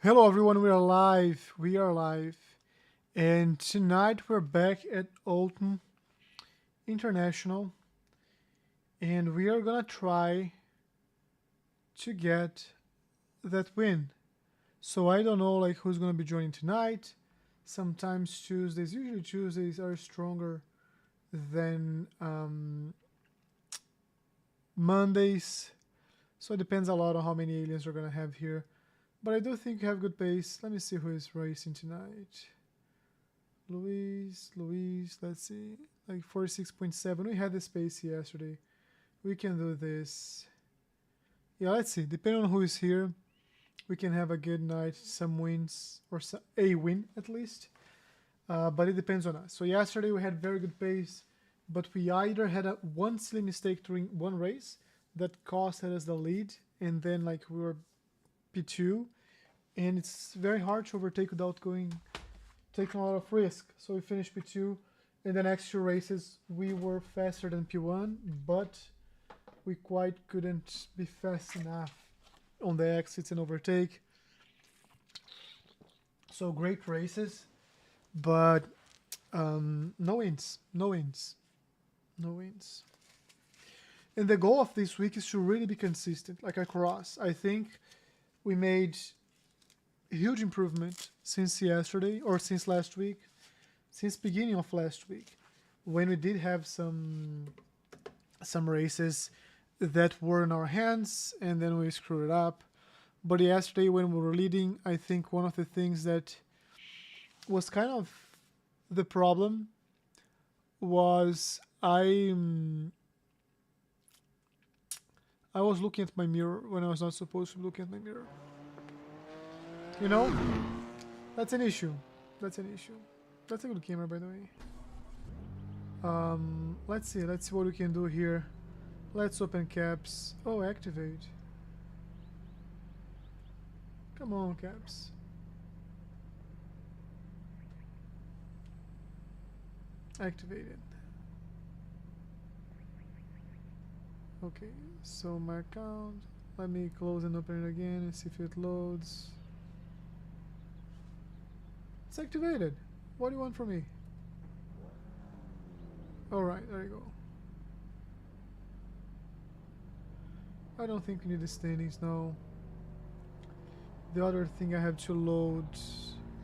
Hello everyone, we are live. We are live. And tonight we're back at Oulton International and we are gonna try to get that win. So I don't know like who's gonna be joining tonight. Sometimes Tuesdays, usually Tuesdays are stronger than Mondays. So it depends a lot on how many aliens we're gonna have here. But I do think we have good pace. Let me see who is racing tonight. Luis, let's see. Like 46.7. We had the space yesterday. We can do this. Yeah, let's see. Depending on who is here, we can have a good night, some wins, or a win at least. But it depends on us. So yesterday we had very good pace, but we either had one silly mistake during one race that cost us the lead, and then like we were P2, and it's very hard to overtake without taking a lot of risk. So we finished P2. In the next two races, we were faster than P1, but we quite couldn't be fast enough on the exits and overtake. So great races, but no wins, no wins, no wins. And the goal of this week is to really be consistent, like across. I think we made huge improvement since yesterday or since last week, since beginning of last week, when we did have some races that were in our hands and then we screwed it up. But yesterday when we were leading, I think one of the things that was kind of the problem was I was looking at my mirror when I was not supposed to be looking at my mirror. You know, that's an issue. That's an issue. That's a good camera, by the way. Let's see what we can do here. Let's open caps. Oh, activate. Come on, caps. Activated. Okay, so my account. Let me close and open it again and see if it loads. It's activated. What do you want from me? Alright, there you go. I don't think we need the standings now. The other thing I have to load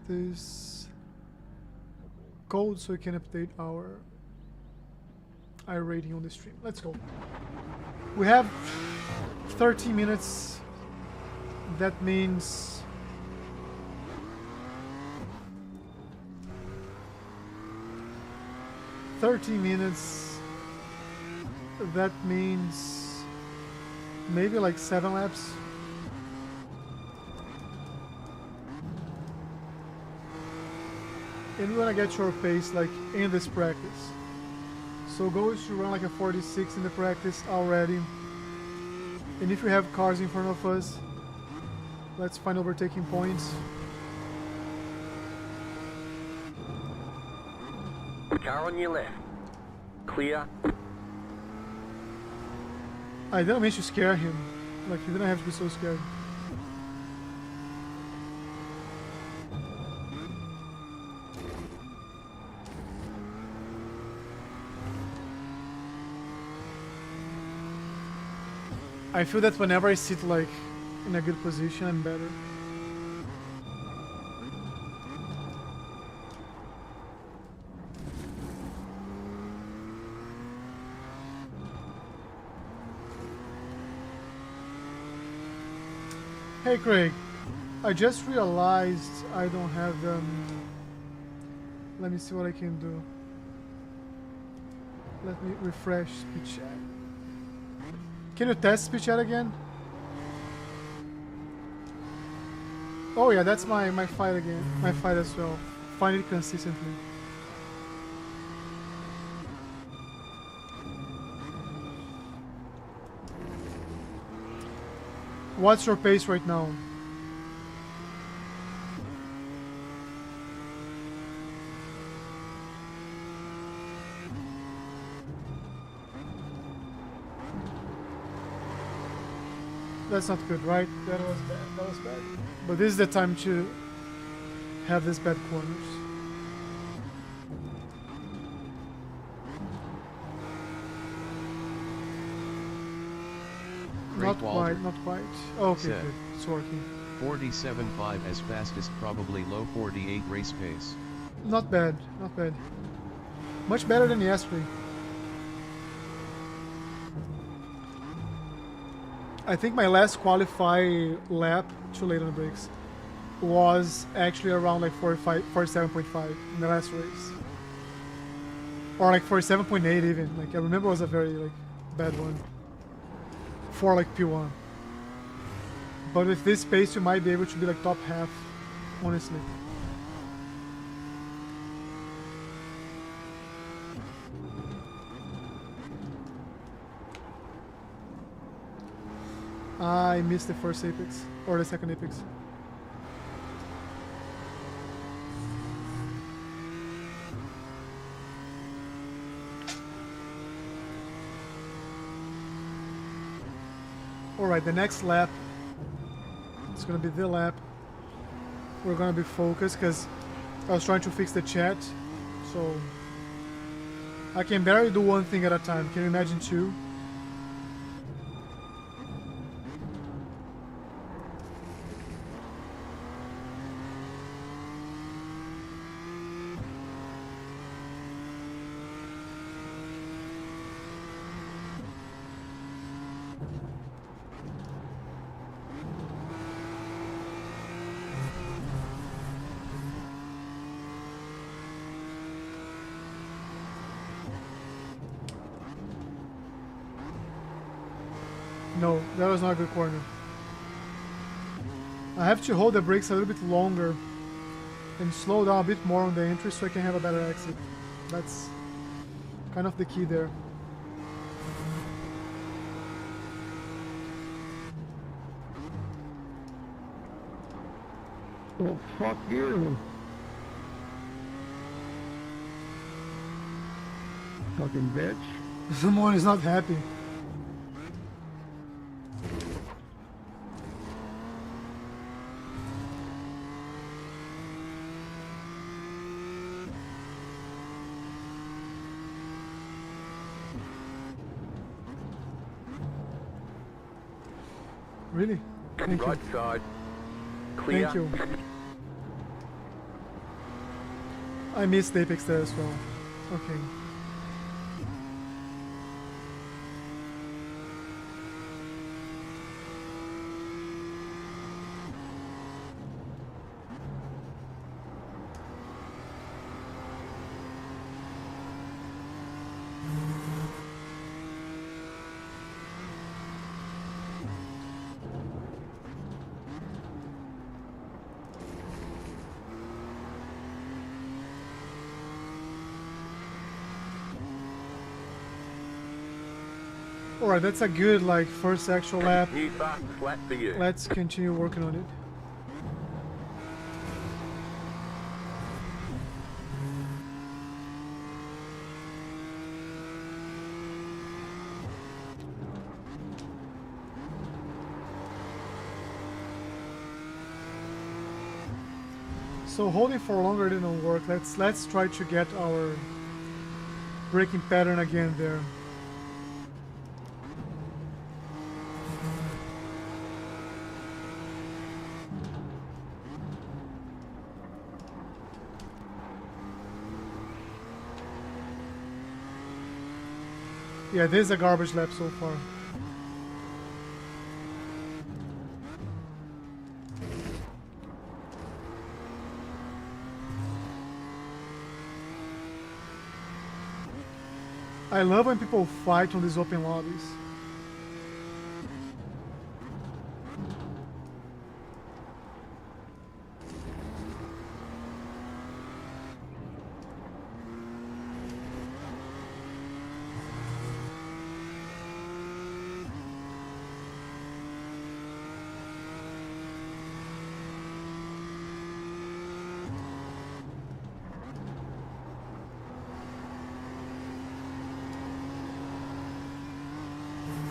this code so we can update our iRating on the stream. Let's go. We have 30 minutes. That means 30 minutes. That means maybe like 7 laps. And we want to get to our pace like in this practice. So goal is to run like a 46 in the practice already. And if we have cars in front of us, let's find overtaking points. Car on your left. Clear. I didn't mean to scare him. Like, he didn't have to be so scared. I feel that whenever I sit like in a good position, I'm better. Hey Craig, I just realized I don't have let me see what I can do. Let me refresh speed chat. Can you test speed chat again? Oh yeah, that's my fight again. My fight as well. Find it consistently. What's your pace right now? That's not good, right? That was bad. That was bad. But this is the time to have these bad corners. Not Walter. quite, not quite. Okay, Said. good. It's working. 47.5 as fastest, probably low 48 race pace. Not bad, not bad. Much better than yesterday. I think my last qualify lap, too late on the brakes, was actually around like 47.5 in the last race. Or like 47.8 even. Like I remember it was a very like bad one. For like P1. But with this pace you might be able to be like top half, honestly. I missed the first apex, or the second apex. Alright, the next lap, it's gonna be the lap. We're gonna be focused, because I was trying to fix the chat, so I can barely do one thing at a time. Can you imagine two? No, that was not a good corner. I have to hold the brakes a little bit longer and slow down a bit more on the entry so I can have a better exit. That's kind of the key there. Well, fuck you. Fucking bitch. Someone is not happy. Really? Thank you. Right side. Clear. Thank you. I missed the apex there as well. Okay. Alright, that's a good like first actual lap. New fast flat for you. Let's continue working on it. So holding for longer didn't work. Let's try to get our braking pattern again there. Yeah, this is a garbage lap so far. I love when people fight on these open lobbies.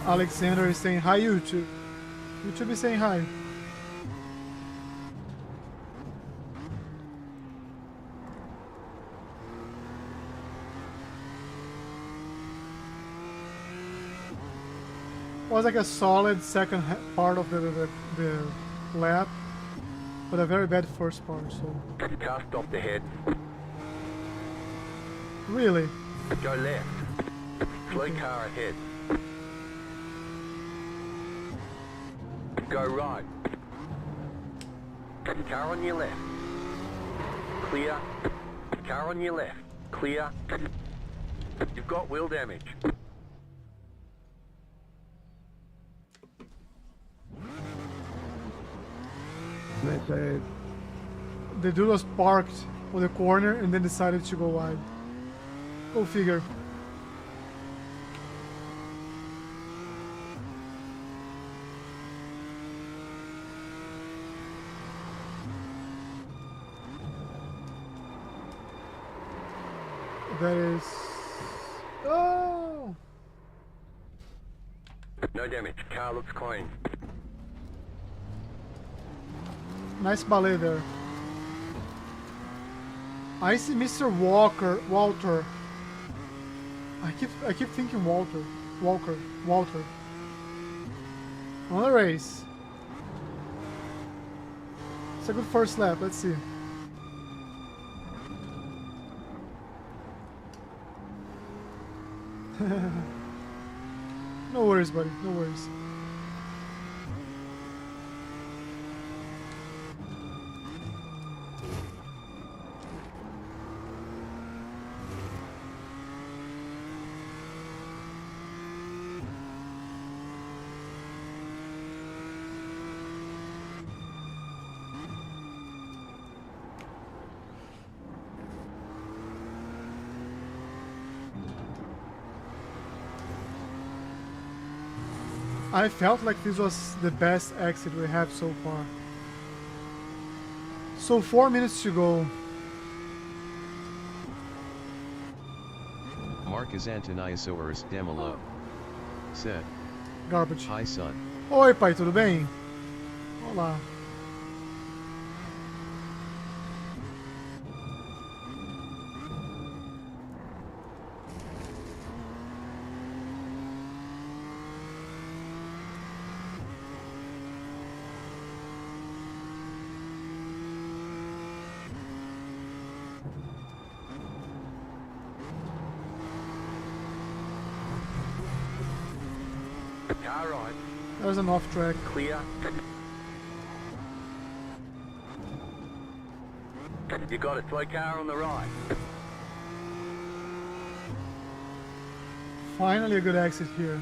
Alexander is saying, hi YouTube. You should be saying hi. Was like a solid second part of the lap, but a very bad first part. So Car stopped ahead. really, Go left. Slow car ahead. Go right. Car on your left. Clear. Car on your left. Clear. You've got wheel damage. They say, the dude was parked on the corner and then decided to go wide. Go figure. That is... Oh! No damage. Car looks clean. Nice ballet there. I see Mr. Walter. I keep thinking Walter. On the race. It's a good first lap, let's see. No worries, buddy, no worries. I felt like this was the best exit we have so far. So 4 minutes to go. Marcus Antoniasaurus Demolo said, Garbage. "Hi son, Oi, pai, tudo bem? Olá. Car right. That was an off track. Clear. You got a slow car on the right. Finally a good exit here.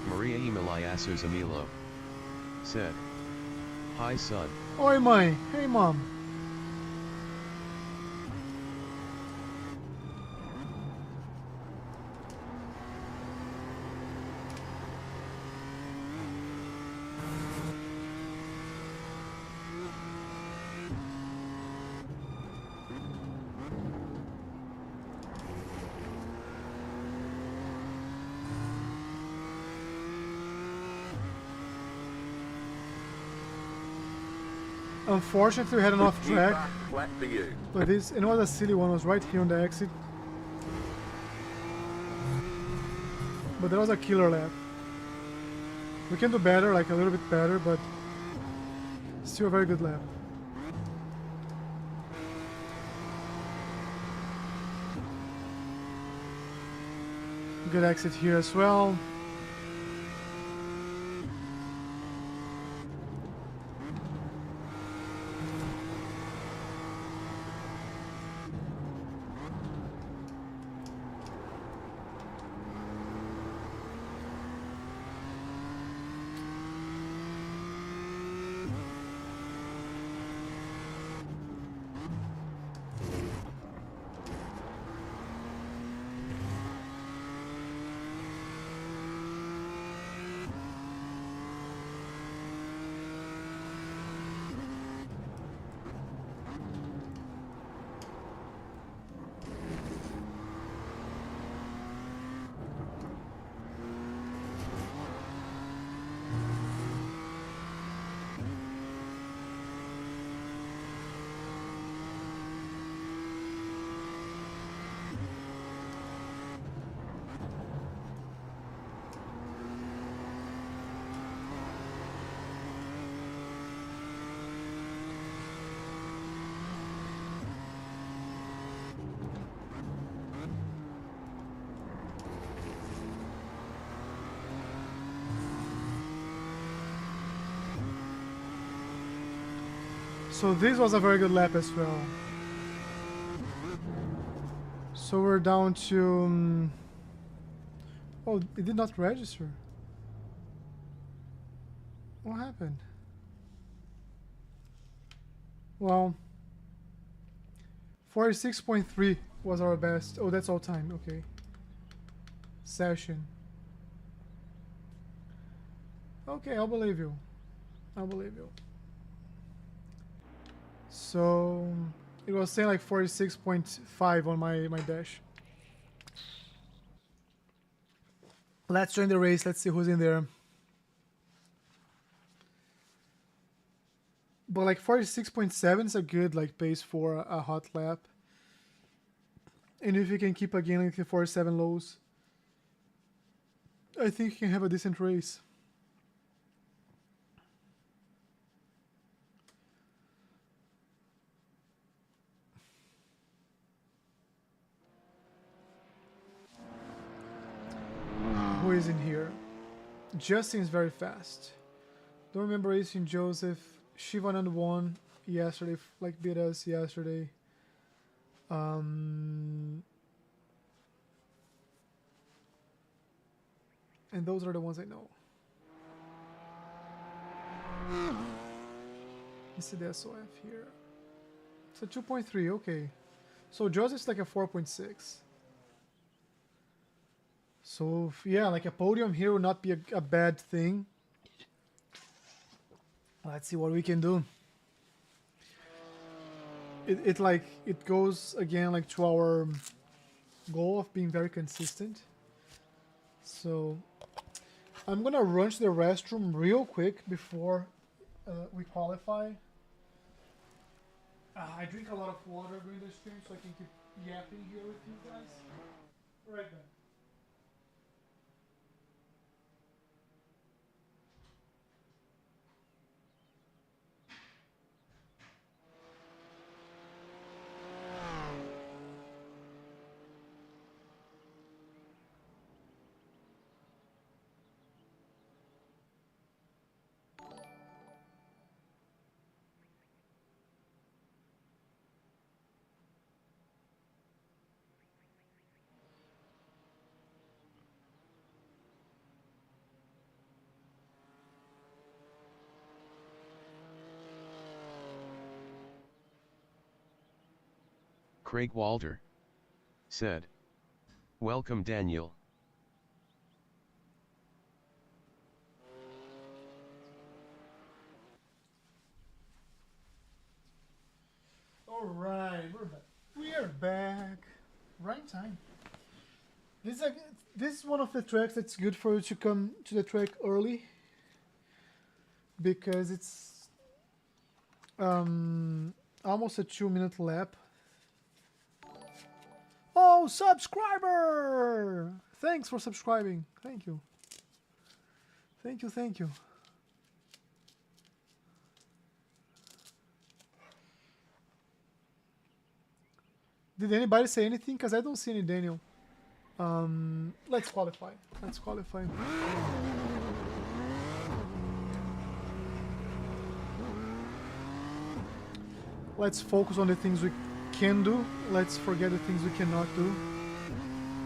Maria Emiliasu Zamilo said, "Hi son, Oi, mãe. Hey, mom. Unfortunately, we had an off New track, park flat for you. but this, you know what, a silly one was right here on the exit. But that was a killer lap. We can do better, like a little bit better, but still a very good lap. Good exit here as well. So this was a very good lap as well. So we're down to... oh, it did not register. What happened? Well, 46.3 was our best. Oh, that's all time. Okay. Session. Okay, I'll believe you. I'll believe you. So it was saying like 46.5 on my dash. Let's join the race. Let's see who's in there. But like 46.7 is a good like pace for a hot lap. And if you can keep again like the 47 lows, I think you can have a decent race. Who is in here? Justin is very fast. Don't remember racing Joseph. Shivanand won yesterday, like beat us yesterday. And those are the ones I know. You see the SOF here. It's a 2.3, okay. So Joseph's like a 4.6. So yeah, like a podium here would not be a bad thing. Let's see what we can do. It goes again like to our goal of being very consistent. So I'm gonna run to the restroom real quick before we qualify. I drink a lot of water during the stream, so I can keep yapping here with you guys. Right then. Craig Walter said, "Welcome Daniel." Alright, we're back. We are back. Right time. This is one of the tracks that's good for you to come to the track early. Because it's almost a 2-minute lap. Oh, subscriber! Thanks for subscribing. Thank you. Thank you, thank you. Did anybody say anything? Because I don't see any Daniel. Let's qualify. Let's qualify. Let's focus on the things we can do. Let's forget the things we cannot do.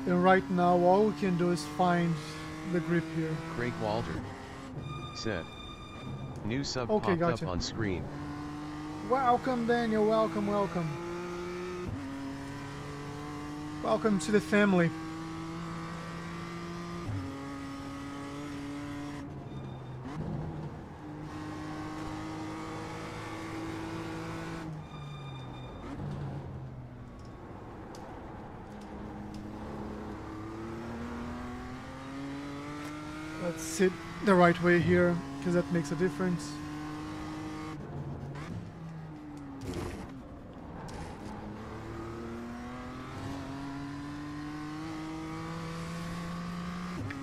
And right now, all we can do is find the grip here. Craig Walter said, "New sub Okay, popped gotcha. up on screen." Welcome, Daniel. Welcome, welcome. Welcome to the family. Let's sit the right way here, because that makes a difference.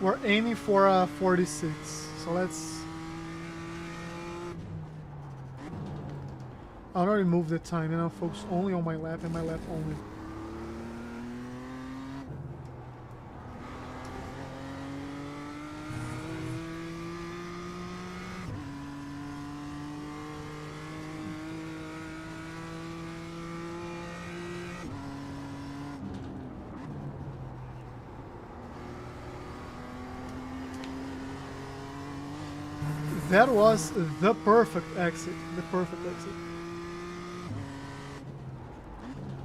We're aiming for a 46, so let's... I'll not remove the time, and I'll focus only on my lap and my lap only. That was the perfect exit. The perfect exit.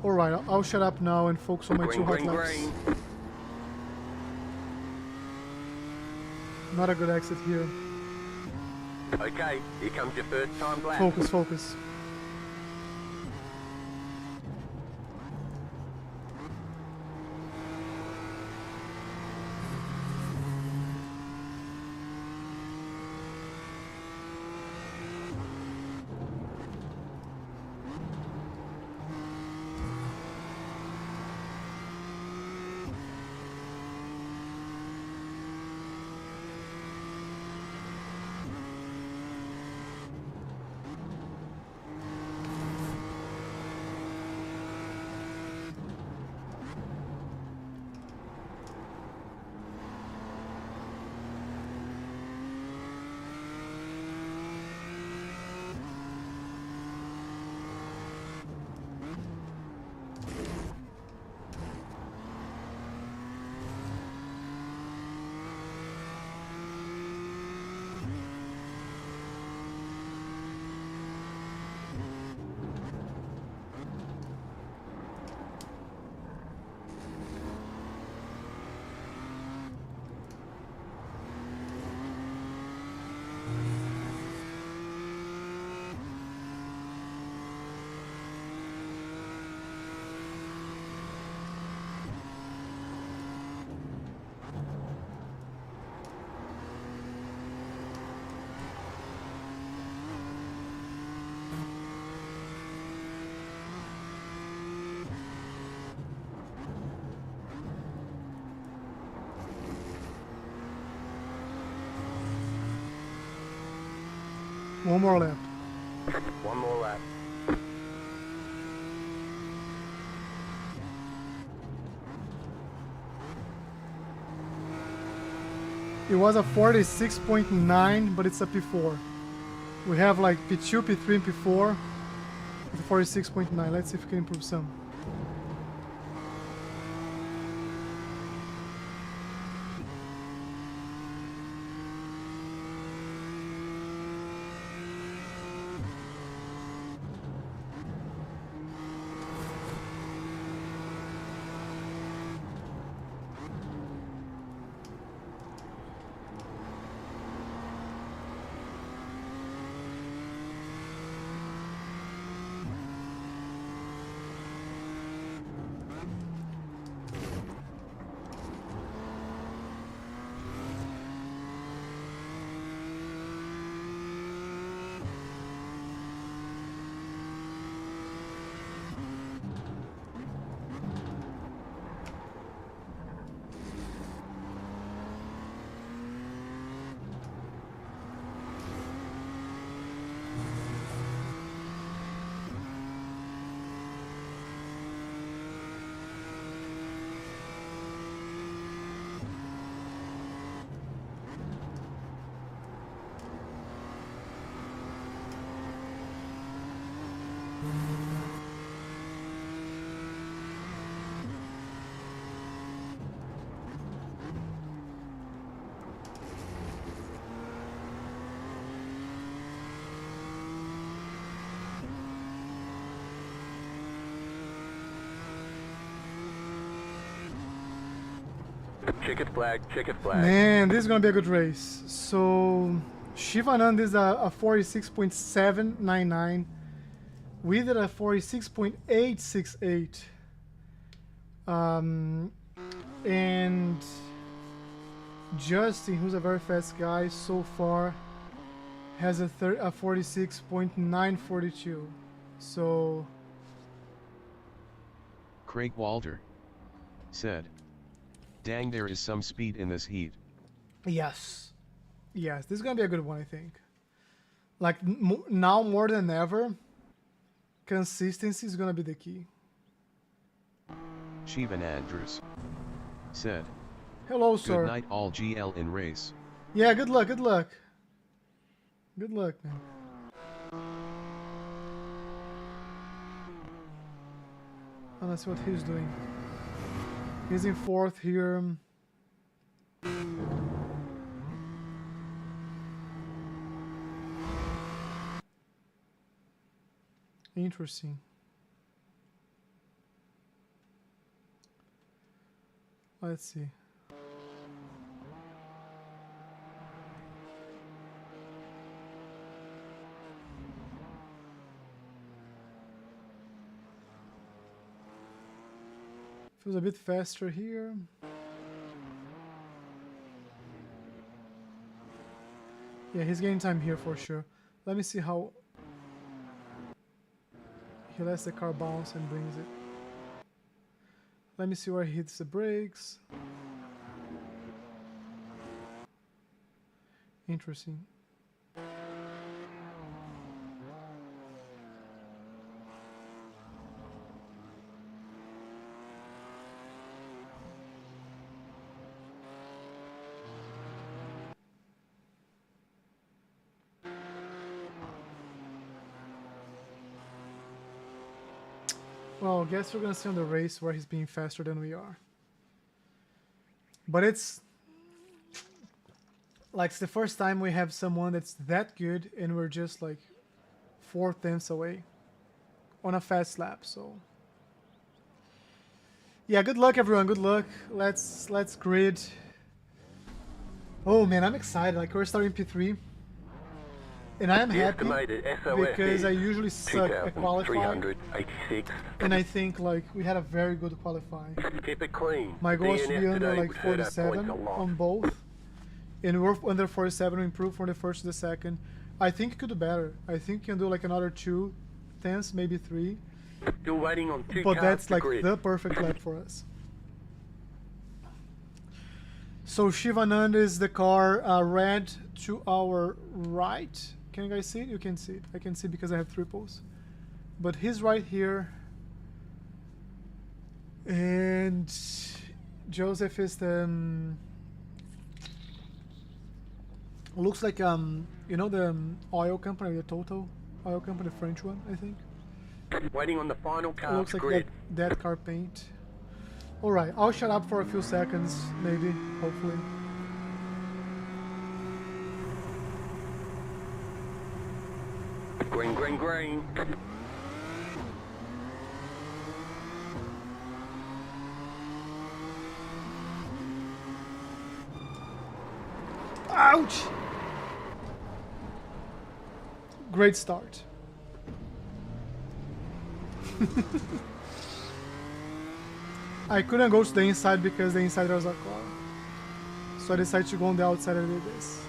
Alright, I'll shut up now and focus on my Green, two hot green, laps. green. Not a good exit here. Okay, here comes your first time lap. Focus, focus. One more lap. One more lap. It was a 46.9, but it's a P4. We have like P2, P3, and P4 with 46.9. Let's see if we can improve some. Checkered flag, checkered flag. Man, this is gonna be a good race. So Shivanand is a 46.799. We did a 46.868. And Justin, who's a very fast guy so far, has a 46.942. So Craig Walter said, "Dang, there is some speed in this heat." yes, this is gonna be a good one, I think. Like now more than ever, consistency is gonna be the key. Shivan Andrews said, Hello, sir. "Good night, all GL in race." Yeah, good luck, good luck. Good luck, man. Oh, that's what he's doing. He's in fourth here. Interesting. Let's see. Feels a bit faster here. Yeah, he's gaining time here for sure. Let me see how he lets the car bounce and brings it. Let me see where he hits the brakes. Interesting. Well, I guess we're gonna see on the race where he's being faster than we are. But it's like it's the first time we have someone that's that good and we're just like 4/10 away on a fast lap, so yeah, good luck everyone, good luck. Let's grid. Oh man, I'm excited. Like we're starting P3. And I am The happy estimated SOS because is I usually suck at qualifying. 2,386. And I think like we had a very good qualifying. Keep it clean. My goal is to DNF be under today like would hurt our 47 points a lot. on both. And we're under 47, we improved from the first to the second. I think you could do better. I think you can do like another 2/10, maybe 3. Still waiting on 2 But cars that's to like grid. the perfect lap for us. So Shivananda is the car red to our right. Can you guys see it? You can see it. I can see because I have triples. But he's right here. And Joseph is the looks like you know the oil company, the Total oil company, the French one, I think. Waiting on the final car Looks to like grid. that car paint. All right, I'll shut up for a few seconds, maybe, hopefully. Green, green, green. Ouch! Great start. I couldn't go to the inside because the inside was a car. So I decided to go on the outside and do this.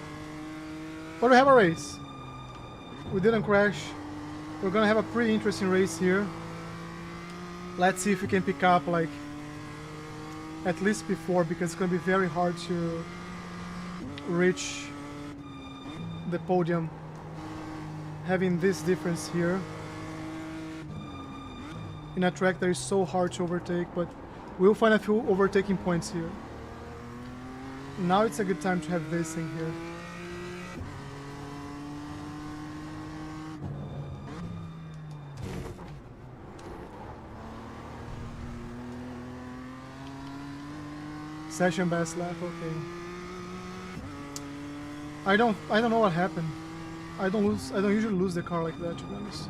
But we have a race. We didn't crash. We're gonna have a pretty interesting race here. Let's see if we can pick up like at least P4 because it's gonna be very hard to reach the podium having this difference here in a track that is so hard to overtake, but we'll find a few overtaking points here. Now it's a good time to have this in here. Session best lap, okay. I don't know what happened. I don't usually lose the car like that, to be honest.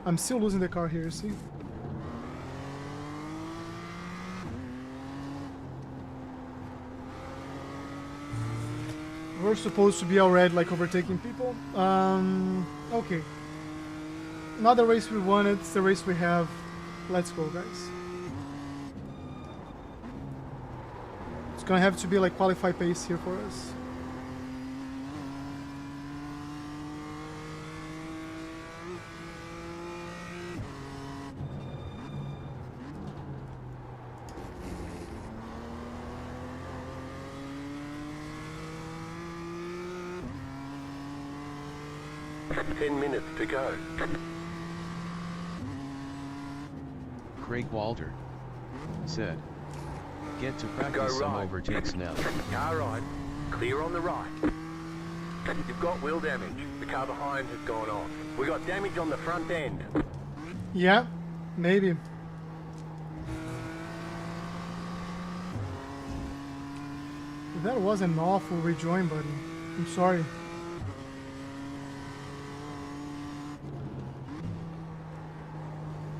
I'm still losing the car here, see? We're supposed to be already like overtaking people. Okay. Not the race we wanted, it's the race we have. Let's go, guys. It's gonna have to be like qualify pace here for us. Ten minutes to go. Craig Walter said, "Get to Go practice some right. overtakes now." Car right. Clear on the right. You've got wheel damage. The car behind has gone off. We got damage on the front end. Yeah, maybe. That was an awful rejoin button. I'm sorry.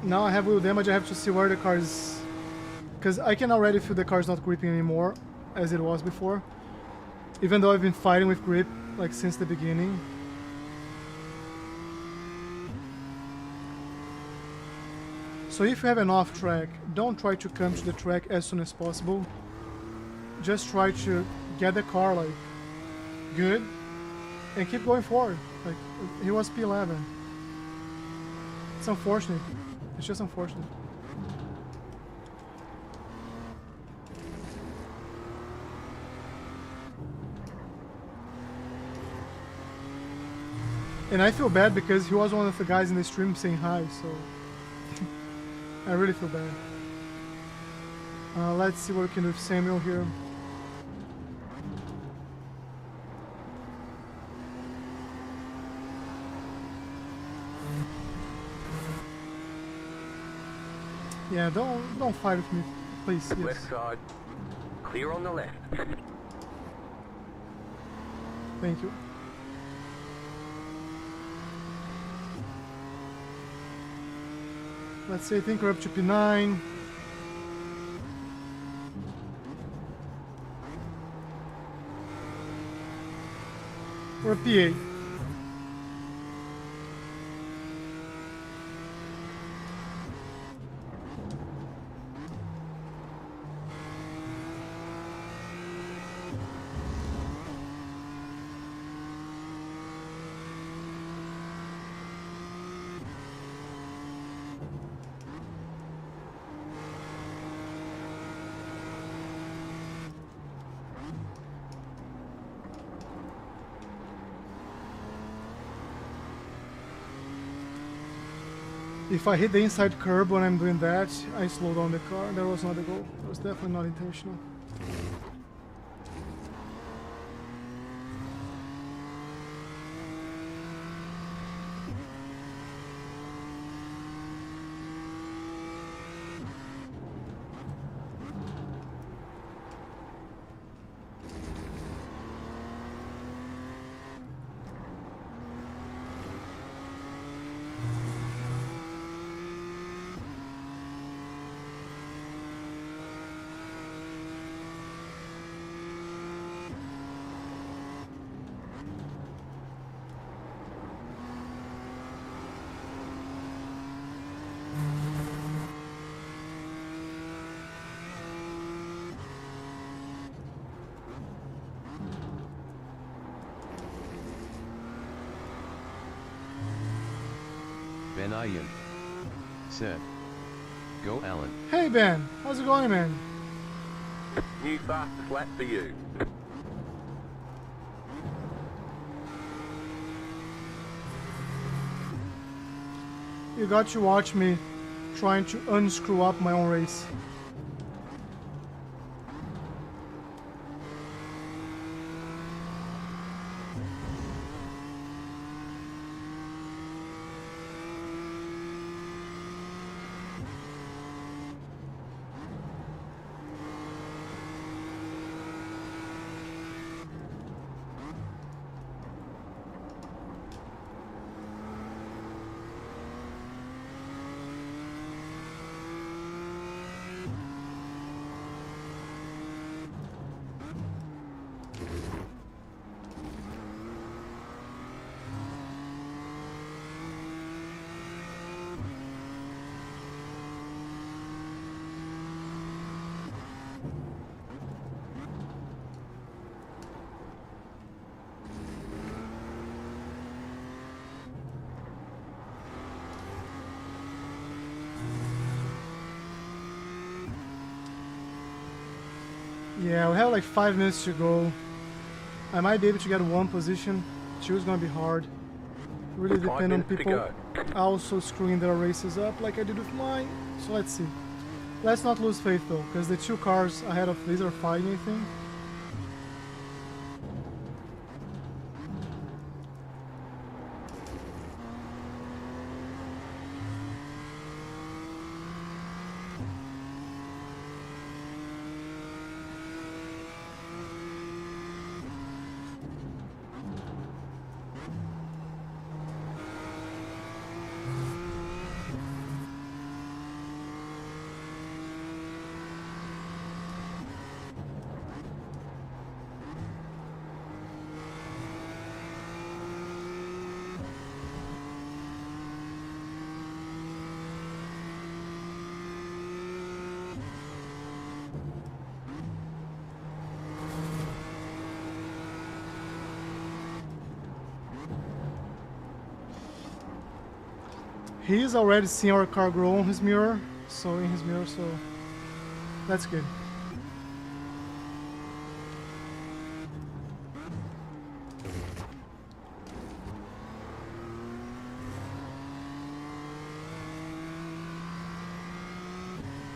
Now I have wheel damage, I have to see where the car is... Because I can already feel the car is not gripping anymore, as it was before. Even though I've been fighting with grip, like, since the beginning. So if you have an off track, don't try to come to the track as soon as possible. Just try to get the car, like, good, and keep going forward. Like, he was P11. It's unfortunate. It's just unfortunate. And I feel bad because he was one of the guys in the stream saying hi, so I really feel bad. Let's see what we can do with Samuel here. Yeah, don't fight with me, please. Yes. Left side. Clear on the left. Thank you. Let's say I think we're up to P9. We're P8. If I hit the inside curb when I'm doing that, I slow down the car. That was not the goal. That was definitely not intentional. Ben Ian said, "Go Alan." Hey Ben, how's it going, man? New fastest lap for you. You got to watch me trying to unscrew up my own race. Yeah, we have like 5 minutes to go. I might be able to get one position. Two is gonna be hard. Really 5 depend on minutes to people go. also screwing their races up like I did with mine. So let's see. Let's not lose faith though, because the 2 cars ahead of these are fighting, I think. He's already seen our car grow on his mirror, so that's good.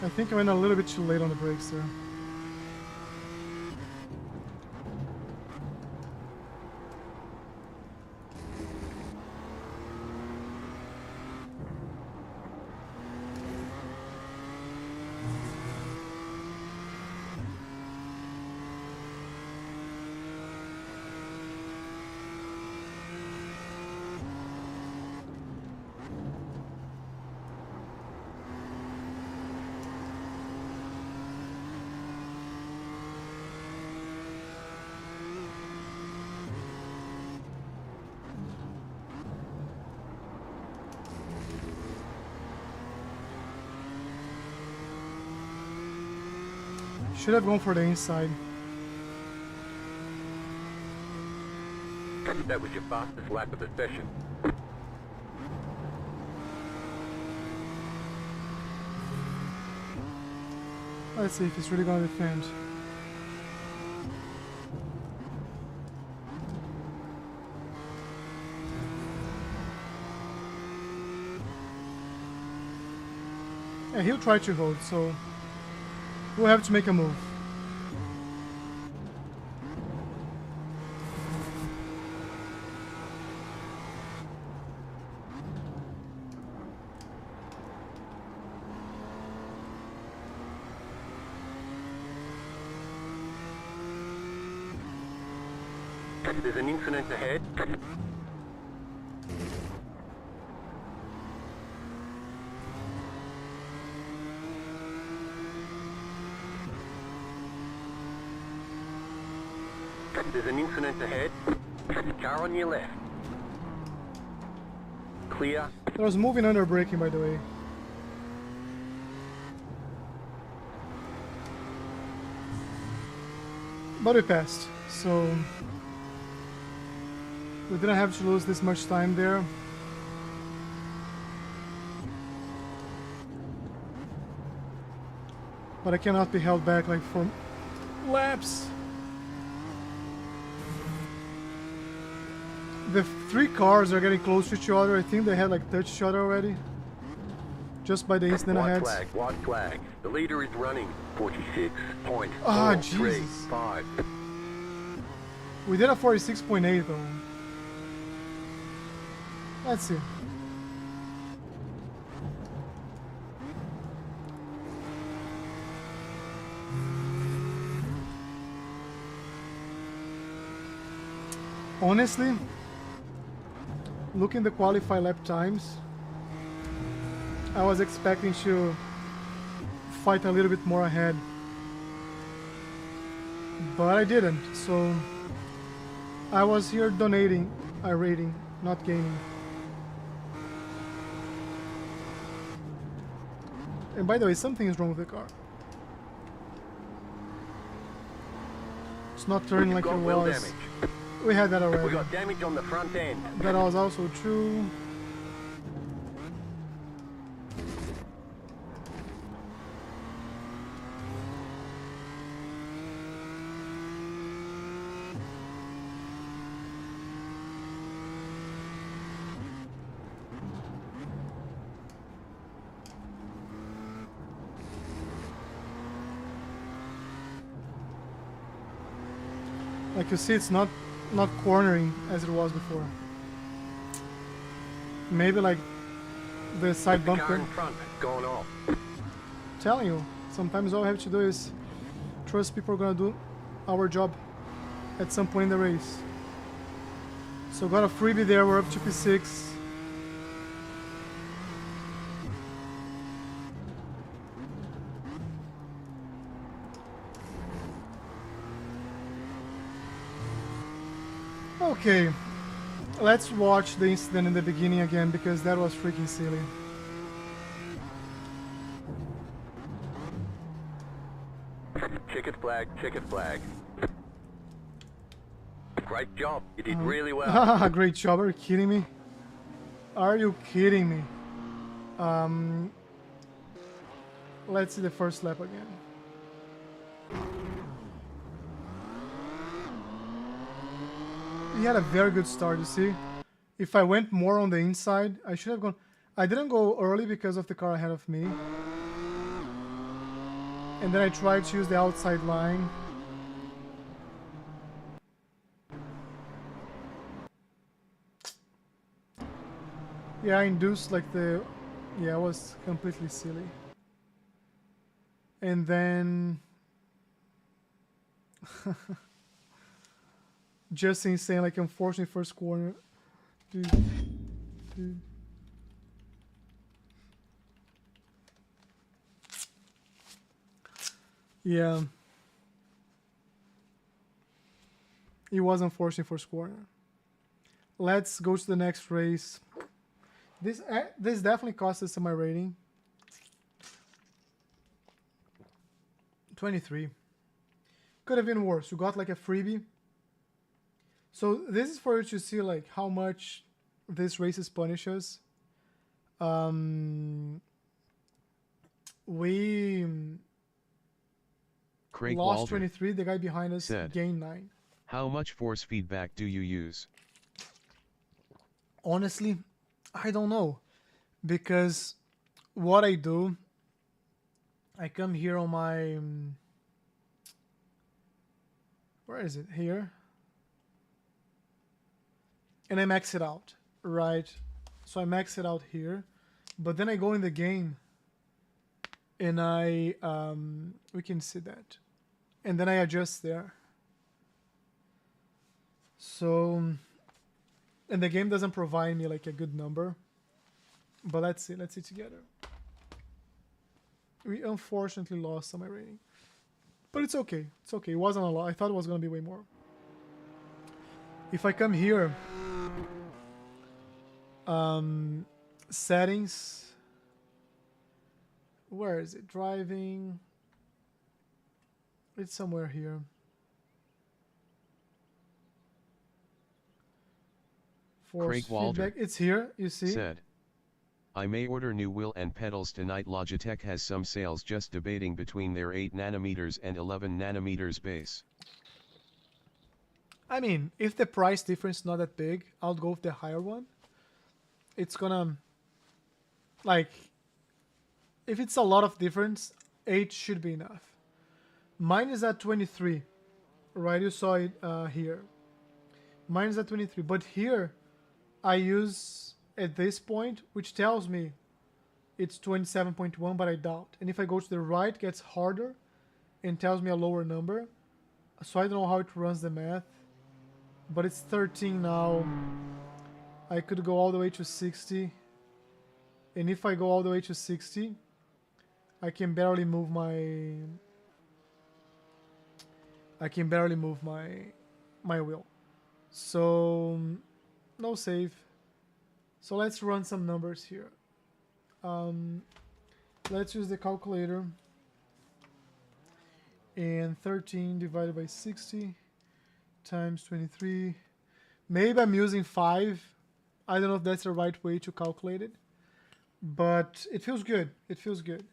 I think I went a little bit too late on the brakes there. Should have gone for the inside. That was your fastest lap of the session. Let's see if he's really gonna defend. Yeah, he'll try to hold, so we'll have to make a move. There's an incident ahead. There's an incident ahead. Car on your left. Clear. There was moving under braking, by the way. But we passed, so we didn't have to lose this much time there. But I cannot be held back like for laps. The three cars are getting close to each other. I think they had like touched each other already. Just by the incident I had. White flag. The leader is running 46.435. Ah, Jesus. We did a 46.8 though. Let's see. Honestly, looking the qualify lap times, I was expecting to fight a little bit more ahead, but I didn't. So I was here donating iRating, not gaining. And by the way, something is wrong with the car. It's not turning like it was. Damage. We had that already. We got damage on the front end. That was also true. Like you see, it's not cornering as it was before. Maybe like the side The car bumper. in front going off. Telling you, sometimes all we have to do is trust people are gonna do our job at some point in the race. So got a freebie there. We're up to P6. Okay, let's watch the incident in the beginning again because that was freaking silly. Checkered flag, checkered flag. Great job. You did really well. Great job. Are you kidding me? Are you kidding me? Um, let's see the first lap again. He had a very good start, you see. If I went more on the inside, I should have gone... I didn't go early because of the car ahead of me. And then I tried to use the outside line. Yeah, I induced like the... Yeah, it was completely silly. And then... Just insane, like unfortunately first corner. Dude. Yeah. It was unfortunate first corner. Let's go to the next race. This definitely cost us my rating. 23. Could have been worse. You got like a freebie. So this is for you to see like how much this races punish us. We Craig lost Walder 23. The guy behind us said, gained 9. How much force feedback do you use? Honestly, I don't know. Because what I do, I come here on my... where is it? Here. And I max it out, right? So I max it out here. But then I go in the game and I... we can see that. And then I adjust there. So... and the game doesn't provide me like a good number. But let's see together. We unfortunately lost some rating. But it's okay. It's okay. It wasn't a lot. I thought it was going to be way more. If I come here, settings, where is it? Driving. It's somewhere here. Force Craig Walder feedback. It's here, you see. Said, I may order new wheel and pedals tonight. Logitech has some sales, just debating between their 8 nanometers and 11 nanometers base. I mean, if the price difference is not that big, I'll go with the higher one. It's gonna... like... if it's a lot of difference, 8 should be enough. Mine is at 23. Right, you saw it here. Mine is at 23. But here, I use... at this point, which tells me it's 27.1, but I doubt. And if I go to the right, it gets harder and tells me a lower number. So I don't know how it runs the math. But it's 13 now. I could go all the way to 60. And if I go all the way to 60, I can barely move my... my wheel. So, no save. So let's run some numbers here. Let's use the calculator. And 13 divided by 60 times 23. Maybe I'm using 5. I don't know if that's the right way to calculate it. But it feels good. It feels good.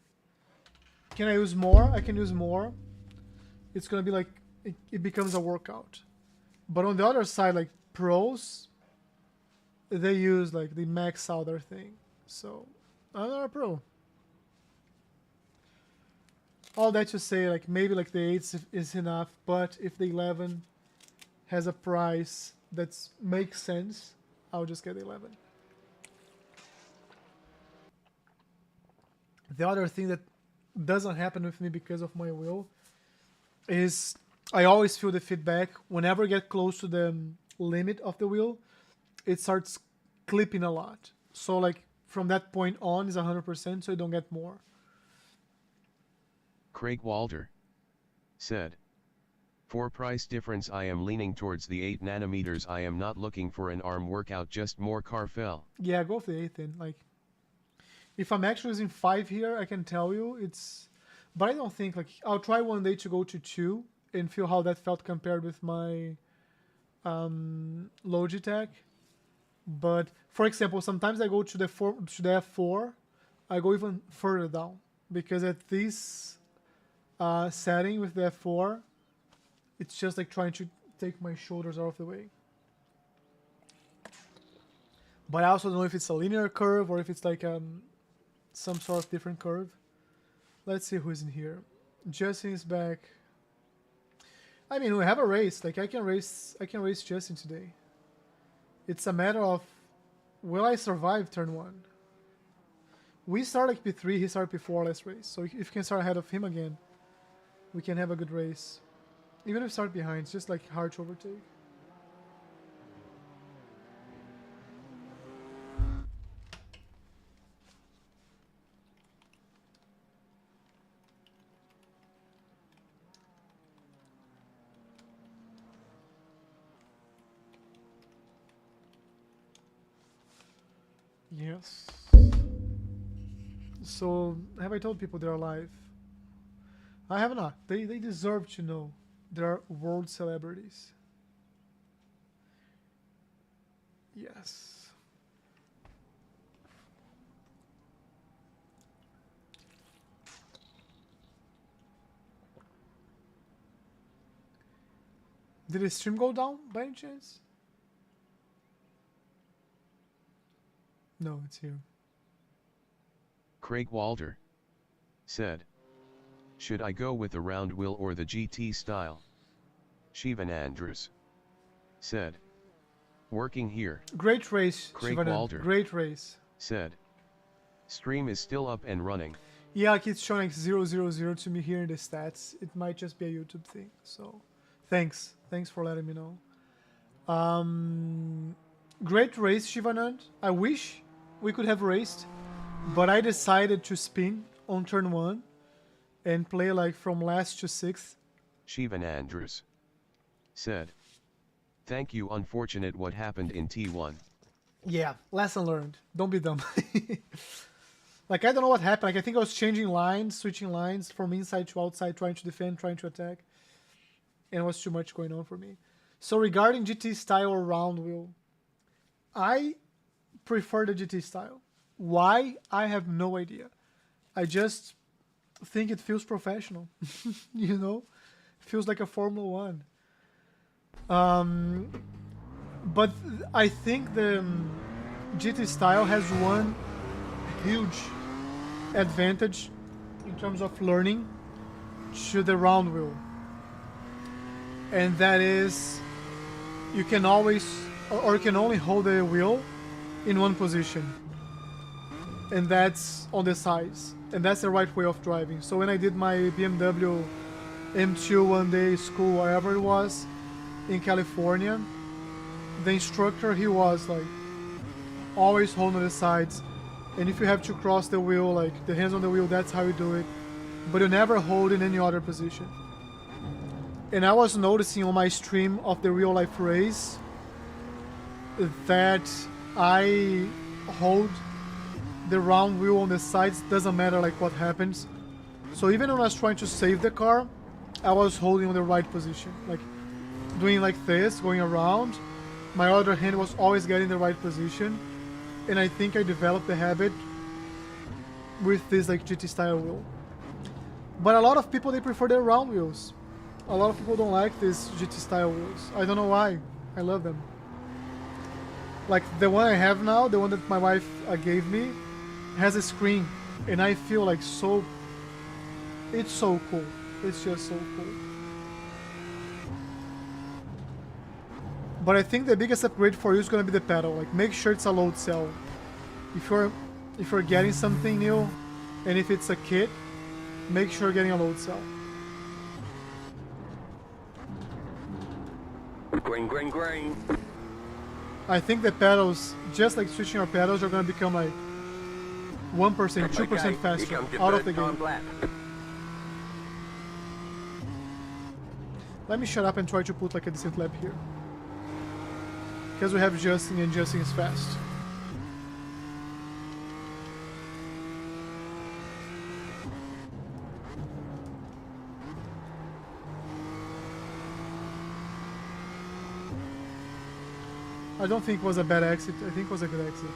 Can I use more? I can use more. It's going to be like, it becomes a workout. But on the other side, like pros... they use like the max out their thing. So I'm not a pro. All that to say, like maybe like the 8 is enough, but if the 11 has a price that makes sense, I'll just get the 11. The other thing that doesn't happen with me because of my wheel is I always feel the feedback whenever I get close to the limit of the wheel. It starts clipping a lot. So like from that point on is 100%, so you don't get more. Craig Walder said, for price difference I am leaning towards the 8 nanometers. I am not looking for an arm workout, just more car fell. Yeah, go for the 8 then. Like, if I'm actually using 5 here, I can tell you it's... but I don't think, like, I'll try one day to go to 2 and feel how that felt compared with my Logitech. But for example, sometimes I go to the F4 I go even further down because at this setting with the F4, it's just like trying to take my shoulders out of the way. But I also don't know if it's a linear curve or if it's like some sort of different curve. Let's see who's in here. Justin is back. I mean, we have a race. Like I can race Justin today. It's a matter of will I survive turn 1? We start like P3, he started P4 last race. So if you can start ahead of him again, we can have a good race. Even if we start behind, it's just like hard to overtake. Yes. So, have I told people they're alive? I have not. They deserve to know. They're world celebrities. Yes. Did the stream go down by any chance? No, it's here. Craig Walter said, should I go with the round wheel or the GT style? Shivan Andrews said, working here. Great race, Craig Shivanand. Walter Great race. said, stream is still up and running. Yeah, like it's showing like 000 to me here in the stats. It might just be a YouTube thing. So, thanks for letting me know. Great race, Shivanand. I wish we could have raced, but I decided to spin on turn 1 and play like from last to 6th. Shivan Andrews said, thank you. Unfortunate what happened in T1. Yeah, lesson learned. Don't be dumb. Like, I don't know what happened. Like, I think I was changing lines, switching lines from inside to outside, trying to defend, trying to attack. And it was too much going on for me. So regarding GT style or round wheel, I prefer the GT style. Why? I have no idea. I just think it feels professional. You know? Feels like a Formula 1. But I think the GT style has one huge advantage in terms of learning to the round wheel. And that is you can always or you can only hold the wheel in one position. And that's on the sides. And that's the right way of driving. So when I did my BMW M2 one day school, wherever it was, in California, the instructor, he was like always holding the sides. And if you have to cross the wheel, like the hands on the wheel, that's how you do it. But you never hold in any other position. And I was noticing on my stream of the real life race that I hold the round wheel on the sides, doesn't matter like what happens. So even when I was trying to save the car, I was holding on the right position. Like doing like this, going around. My other hand was always getting the right position. And I think I developed the habit with this like GT style wheel. But a lot of people, they prefer their round wheels. A lot of people don't like these GT style wheels. I don't know why. I love them. Like the one I have now, the one that my wife gave me, has a screen. And I feel like so... It's so cool. It's just so cool. But I think the biggest upgrade for you is going to be the pedal. Like, make sure it's a load cell. If you're getting something new, and if it's a kit, make sure you're getting a load cell. Green, green, green. I think the pedals, just like switching our pedals, are going to become like 1%, 2% faster out of the game. Let me shut up and try to put like a decent lap here. Because we have Justin, and Justin is fast. I don't think it was a bad exit. I think it was a good exit.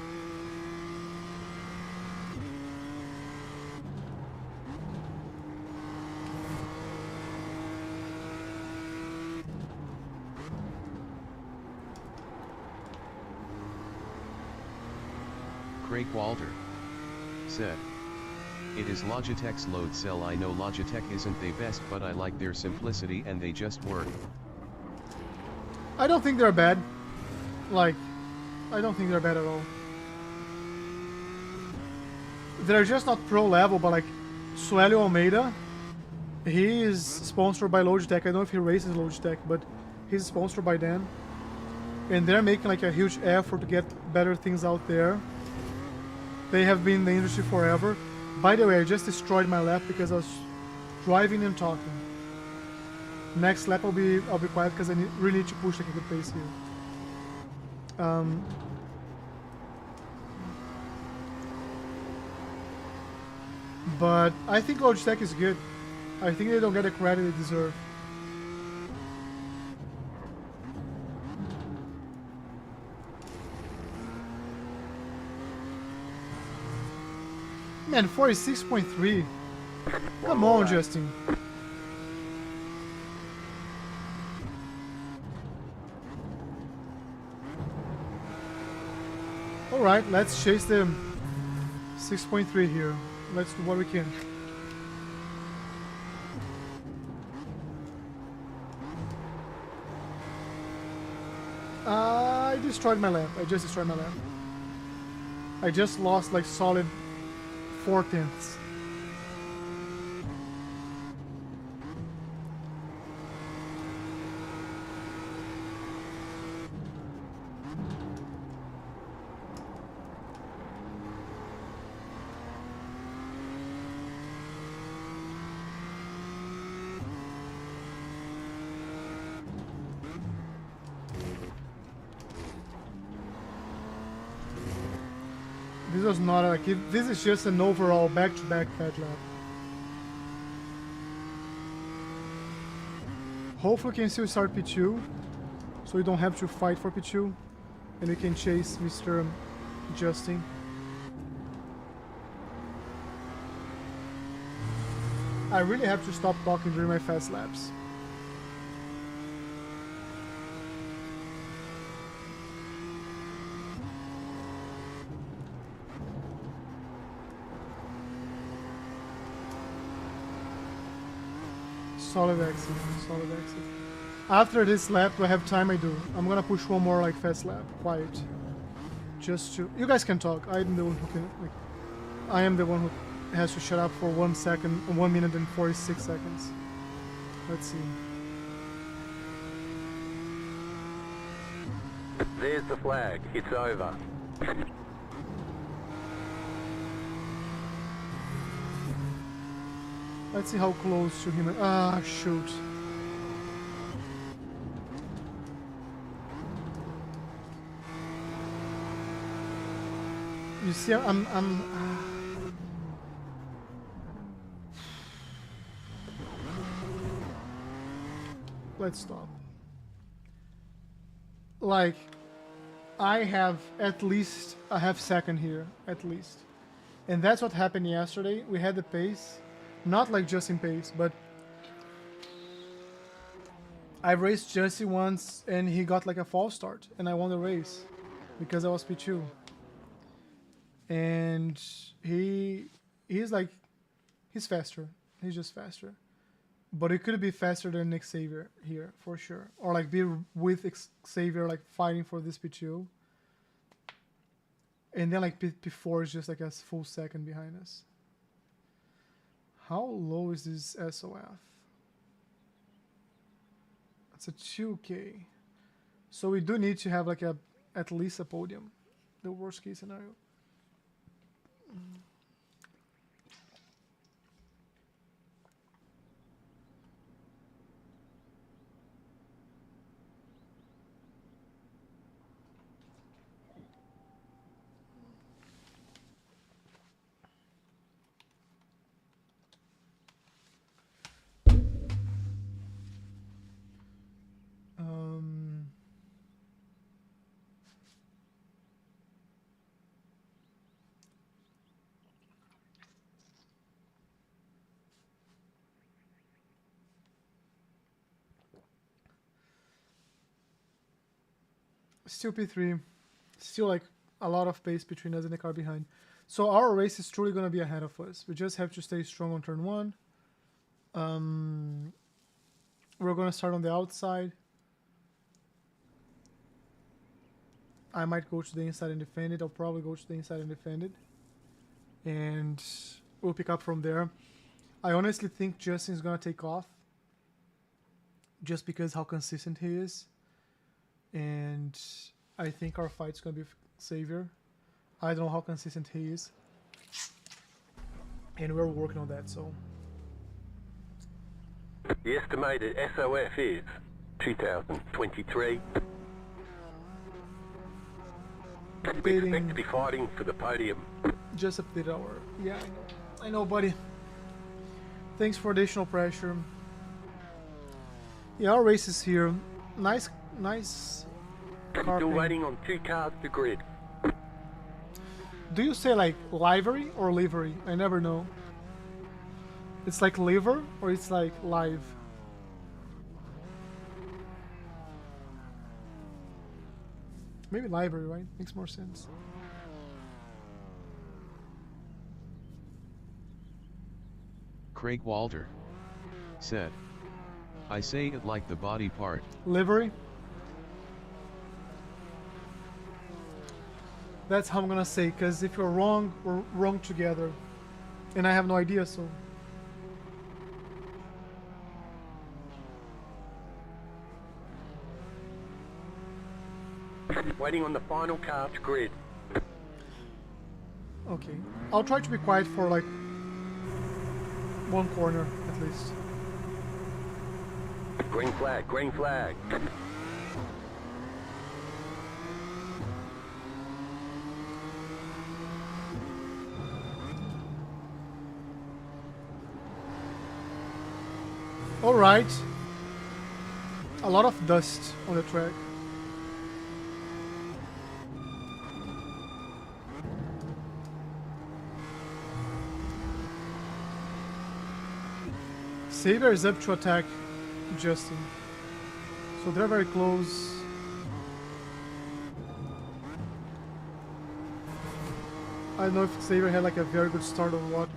Craig Walter said, "It is Logitech's load cell. I know Logitech isn't the best, but I like their simplicity and they just work." I don't think they're bad. Like, I don't think they're bad at all. They're just not pro level, but like Suelio Almeida, he is sponsored by Logitech. I don't know if he races Logitech, but he's sponsored by them. And they're making like a huge effort to get better things out there. They have been in the industry forever. By the way, I just destroyed my lap because I was driving and talking. Next lap I'll be quiet because I really need to push like a good pace here. But I think Logitech is good. I think they don't get the credit they deserve. Man, 46.3. Come on, Justin. Alright, let's chase the 6.3 here. Let's do what we can. I destroyed my lap. I just destroyed my lap. I just lost like solid 4/10. This was not like this is just an overall back-to-back bad lap. Hopefully we can still start P2, so we don't have to fight for P2, and we can chase Mr. Justin. I really have to stop talking during my fast laps. Solid exit, solid exit. After this lap, do I have time? I do. I'm gonna push one more like fast lap, quiet. Just to, you guys can talk. I'm the one who can, like, I am the one who has to shut up for 1 second, 1 minute and 46 seconds. Let's see. There's the flag. It's over. Let's see how close to him. Ah, shoot. You see, Let's stop. Like, I have at least a half second here, at least. And that's what happened yesterday. We had the pace. Not like Justin pace, but I raced Justy once and he got like a false start and I won the race because I was P2. And he's like, he's faster. He's just faster. But it could be faster than Nick Xavier here for sure. Or like be with Xavier like fighting for this P2. And then like P4 is just like a full second behind us. How low is this SOF? It's a 2K. So we do need to have like at least a podium. The worst case scenario. Still P3. Still like a lot of pace between us and the car behind. So our race is truly going to be ahead of us. We just have to stay strong on turn 1. We're going to start on the outside. I might go to the inside and defend it. I'll probably go to the inside and defend it. And we'll pick up from there. I honestly think Justin's going to take off. Just because how consistent he is. And I think our fight's going to be Xavier. I don't know how consistent he is. And we're working on that, so... The estimated SOF is 2023. We expect to be fighting for the podium. Just update our... Yeah, I know. I know, buddy. Thanks for additional pressure. Yeah, our race is here. Nice car Still paint. waiting on 2 cars to grid. Do you say like livery or livery? I never know. It's like liver or it's like live? Maybe livery, right? Makes more sense. Craig Walter said, I say it like the body part. Livery? That's how I'm gonna say, because if you're wrong, we're wrong together. And I have no idea, so... Waiting on the final car to grid. Okay. I'll try to be quiet for like... one corner, at least. Green flag, green flag. Alright. A lot of dust on the track. Xavier is up to attack Justin. So they're very close. I don't know if Xavier had like a very good start or what.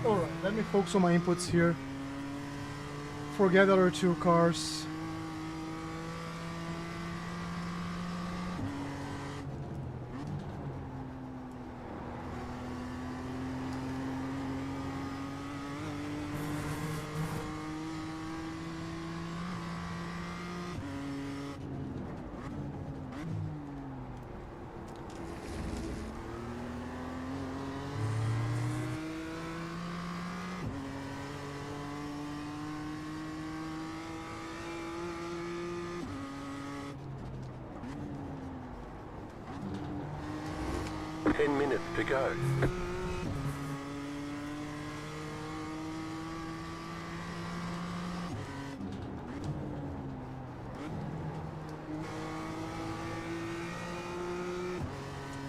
Alright, let me focus on my inputs here. Forget the other 2 cars. Ten minutes to go.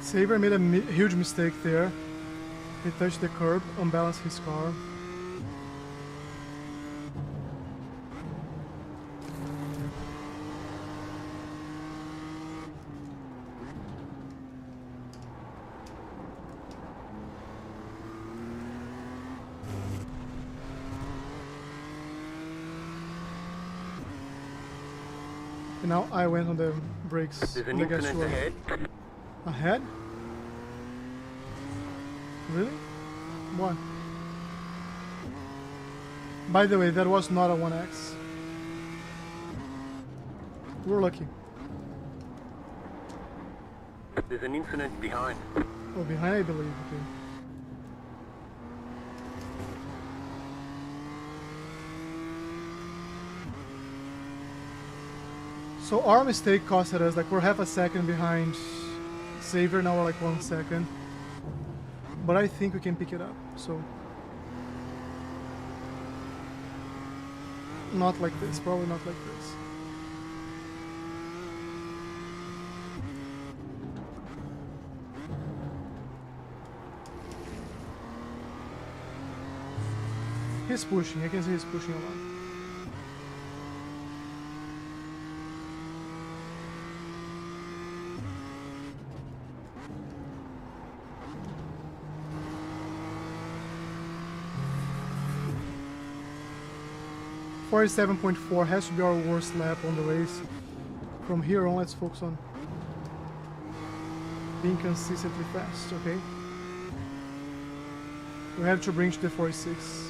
Xavier made a huge mistake there. He touched the curb, unbalanced his car. And now I went on the brakes. There's on an the gas incident shoe. ahead. Ahead? Really? What? By the way, that was not a 1X. We're lucky. There's an incident behind. Oh, behind I believe, okay. So our mistake costed us, like, we're half a second behind Xavier, now we're like 1 second. But I think we can pick it up, so. Not like this, probably not like this. He's pushing, I can see he's pushing a lot. .47.4 has to be our worst lap on the race. From here on, let's focus on being consistently fast, okay? We have to bring to the 46.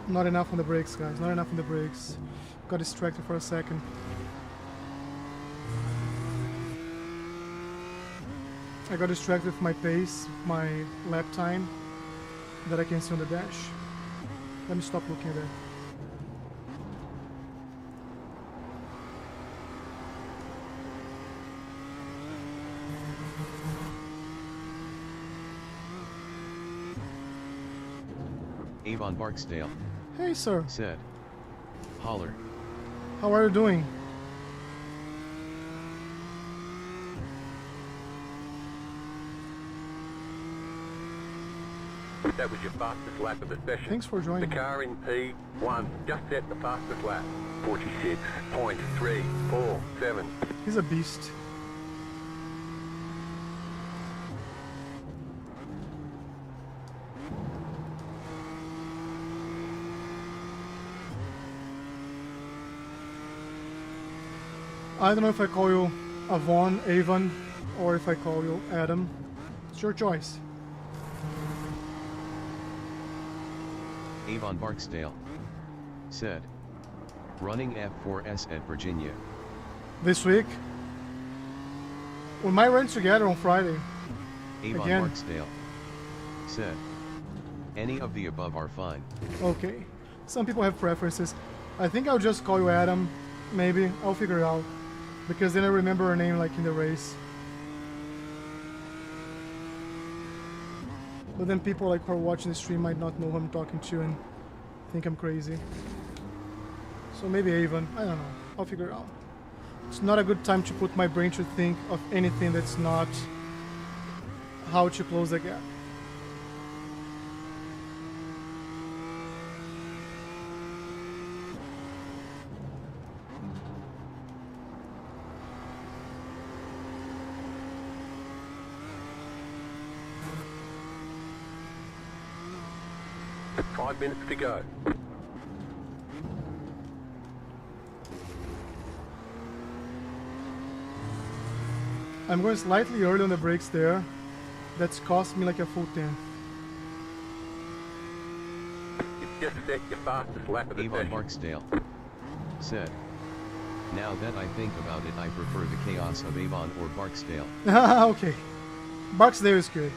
Not enough on the brakes, guys. Not enough on the brakes. Got distracted for a second. I got distracted with my pace, my lap time that I can see on the dash. Let me stop looking at that. Avon Barksdale Hey, sir. said, "Holler." How are you doing? That was your fastest lap of the session. Thanks for joining. The car in P1 just set the fastest lap. 46.347. He's a beast. I don't know if I call you Avon, or if I call you Adam. It's your choice. Avon Barksdale said, "Running F4S at Virginia." This week, we might run together on Friday. Avon Again. Barksdale said, "Any of the above are fine." Okay. Some people have preferences. I think I'll just call you Adam. Maybe. I'll figure it out. Because then I remember her name like in the race. But then people like who are watching the stream might not know who I'm talking to and think I'm crazy. So maybe Avon. I don't know. I'll figure it out. It's not a good time to put my brain to think of anything that's not how to close the gap. Five minutes to go. I'm going slightly early on the brakes there. That's cost me like a full 10. You've just set your fastest lap of the Avon session. Barksdale said, "Now that I think about it, I prefer the chaos of Avon or Barksdale." Okay. Barksdale is good.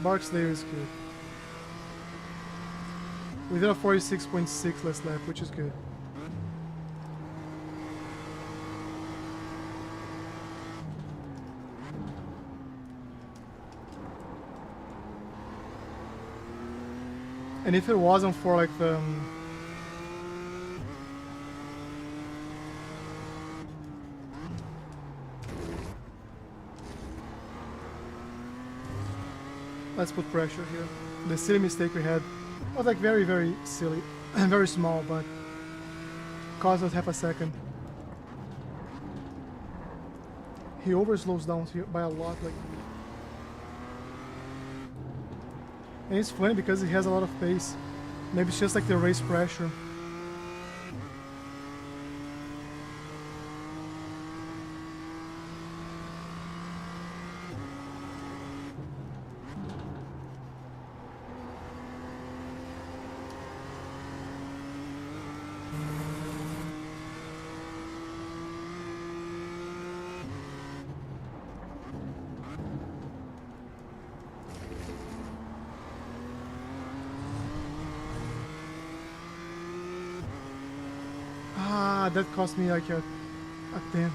Barksdale is good. We did a 46.6 last lap, which is good. And if it wasn't for like the let's put pressure here. The silly mistake we had It was like very, very silly. Very small, but cost us half a second. He over slows down here by a lot, like. And it's funny because he has a lot of pace. Maybe it's just like the race pressure. That cost me like a 10.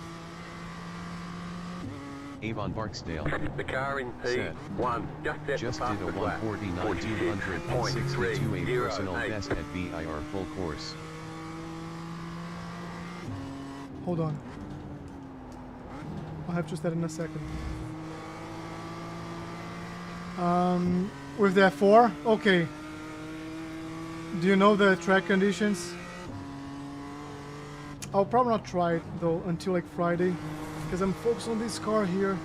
Avon Barksdale The car in said, P1 just did a 149 262 a personal best at VIR full course. Hold on. I'll have just that in a second. With the F4? Okay. Do you know the track conditions? I'll probably not try it though until like Friday, because I'm focused on this car here.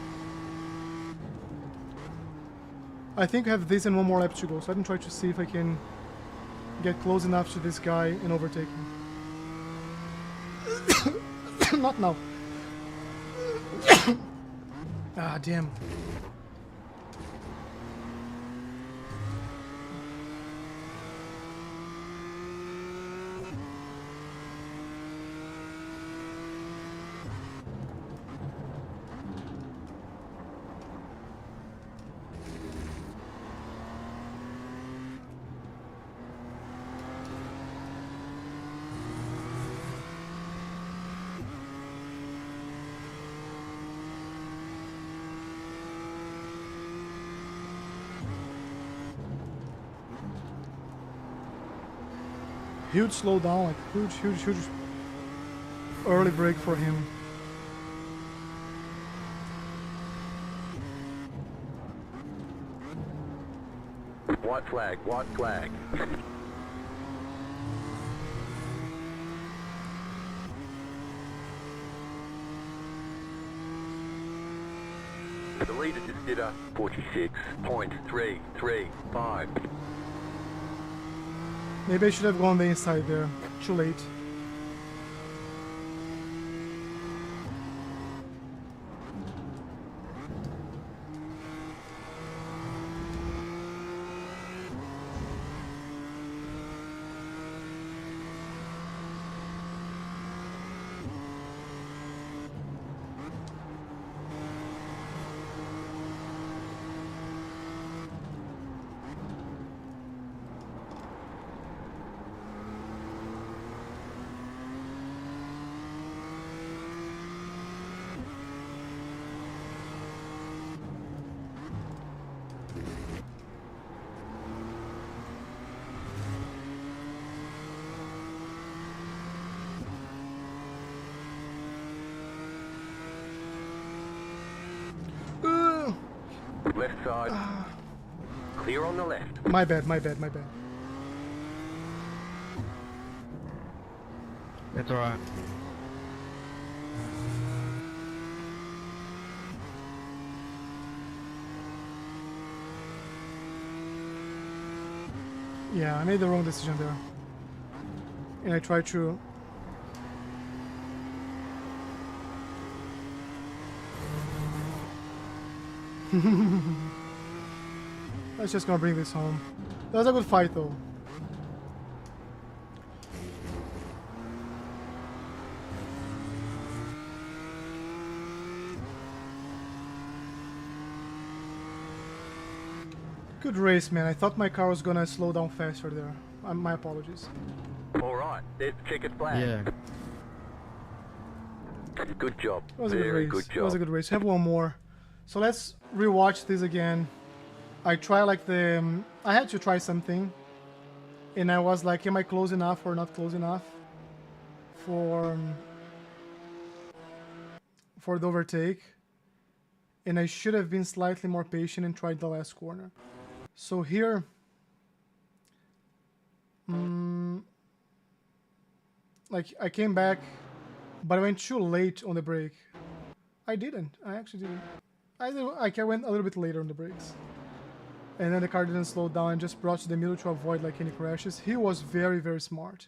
I think I have this and one more lap to go, so I can try to see if I can get close enough to this guy and overtake him. Not now. Ah, damn. Huge slowdown, like huge early break for him. White flag, white flag. The leader just did a 46.335. Maybe I should have gone the inside there. Too late. Left side. Clear on the left. My bad. That's alright. Yeah, I made the wrong decision there. And I tried to... That's just gonna bring this home. That was a good fight though. Good race, man. I thought my car was gonna slow down faster there. My apologies. All right, there's the checkered flag. Yeah. Good job. It was a good Very race. good It was a job. good race. Have one more. So let's rewatch this again. I try like the... I had to try something. And I was like, am I close enough or not close enough for the overtake? And I should have been slightly more patient and tried the last corner. So here, Like I came back, but I went too late on the brake. I didn't. I actually didn't. I went a little bit later on the brakes. And then the car didn't slow down and just brought to the middle to avoid like any crashes. He was very, very smart.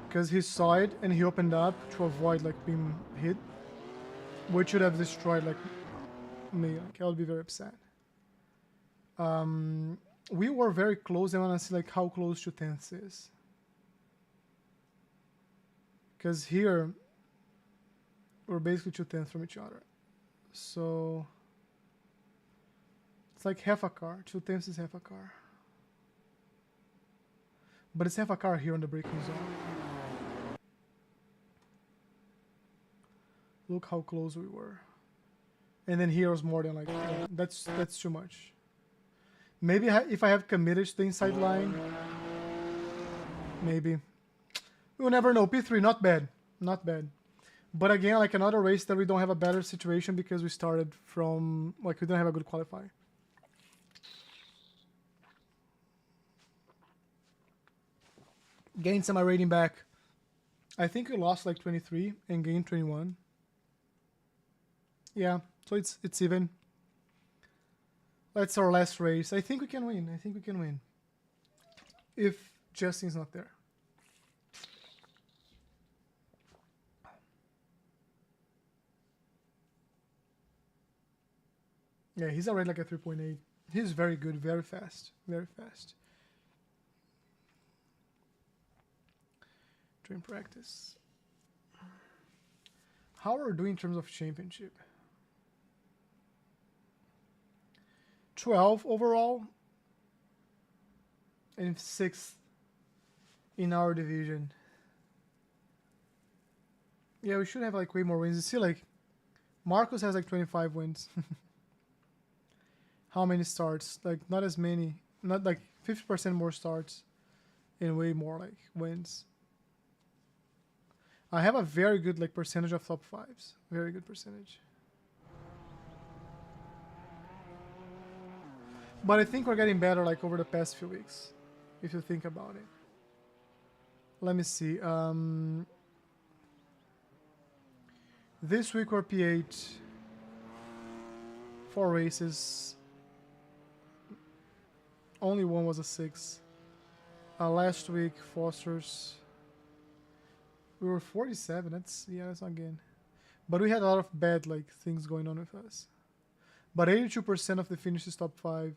Because he saw it and he opened up to avoid like being hit. Which should have destroyed like me. Like I would be very upset. We were very close. I want to see like how close to 10th is. Because here we're basically 2/10 from each other. So it's like half a car. 2/10 is half a car. But it's half a car here on the braking zone. Look how close we were. And then here was more than like that's too much. Maybe if I have committed to the inside line, maybe. We'll never know. P3, not bad. Not bad. But again, like another race that we don't have a better situation because we started from, like we don't have a good qualifier. Gained some iRating back. I think we lost like 23 and gained 21. Yeah, so it's even. That's our last race. I think we can win. I think we can win. If Justin's not there. Yeah, he's already like a 3.8. He's very good, very fast. Very fast. Train practice. How are we doing in terms of championship? 12 overall. And 6th in our division. Yeah, we should have like way more wins. You see, like, Marcos has like 25 wins. How many starts? Like, not as many. Not like 50% more starts and way more like wins. I have a very good like percentage of top 5s. Very good percentage. But I think we're getting better like over the past few weeks, if you think about it. Let me see. This week we're P8. 4 races. Only one was a 6. Last week, Foster's. We were 47. That's not good. But we had a lot of bad like things going on with us. But 82% of the finishes top 5.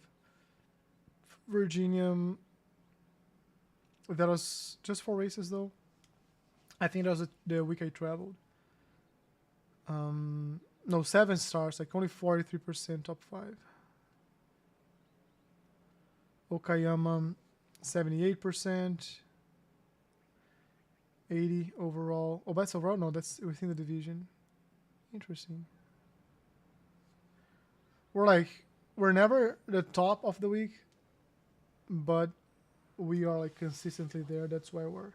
Virginia. That was just 4 races though. I think that was the week I traveled. No, 7 stars. Like only 43% top 5. Okayama, 78%. 80 overall. Oh, that's overall? No, that's within the division. Interesting. We're never the top of the week, but we are like consistently there. That's why we're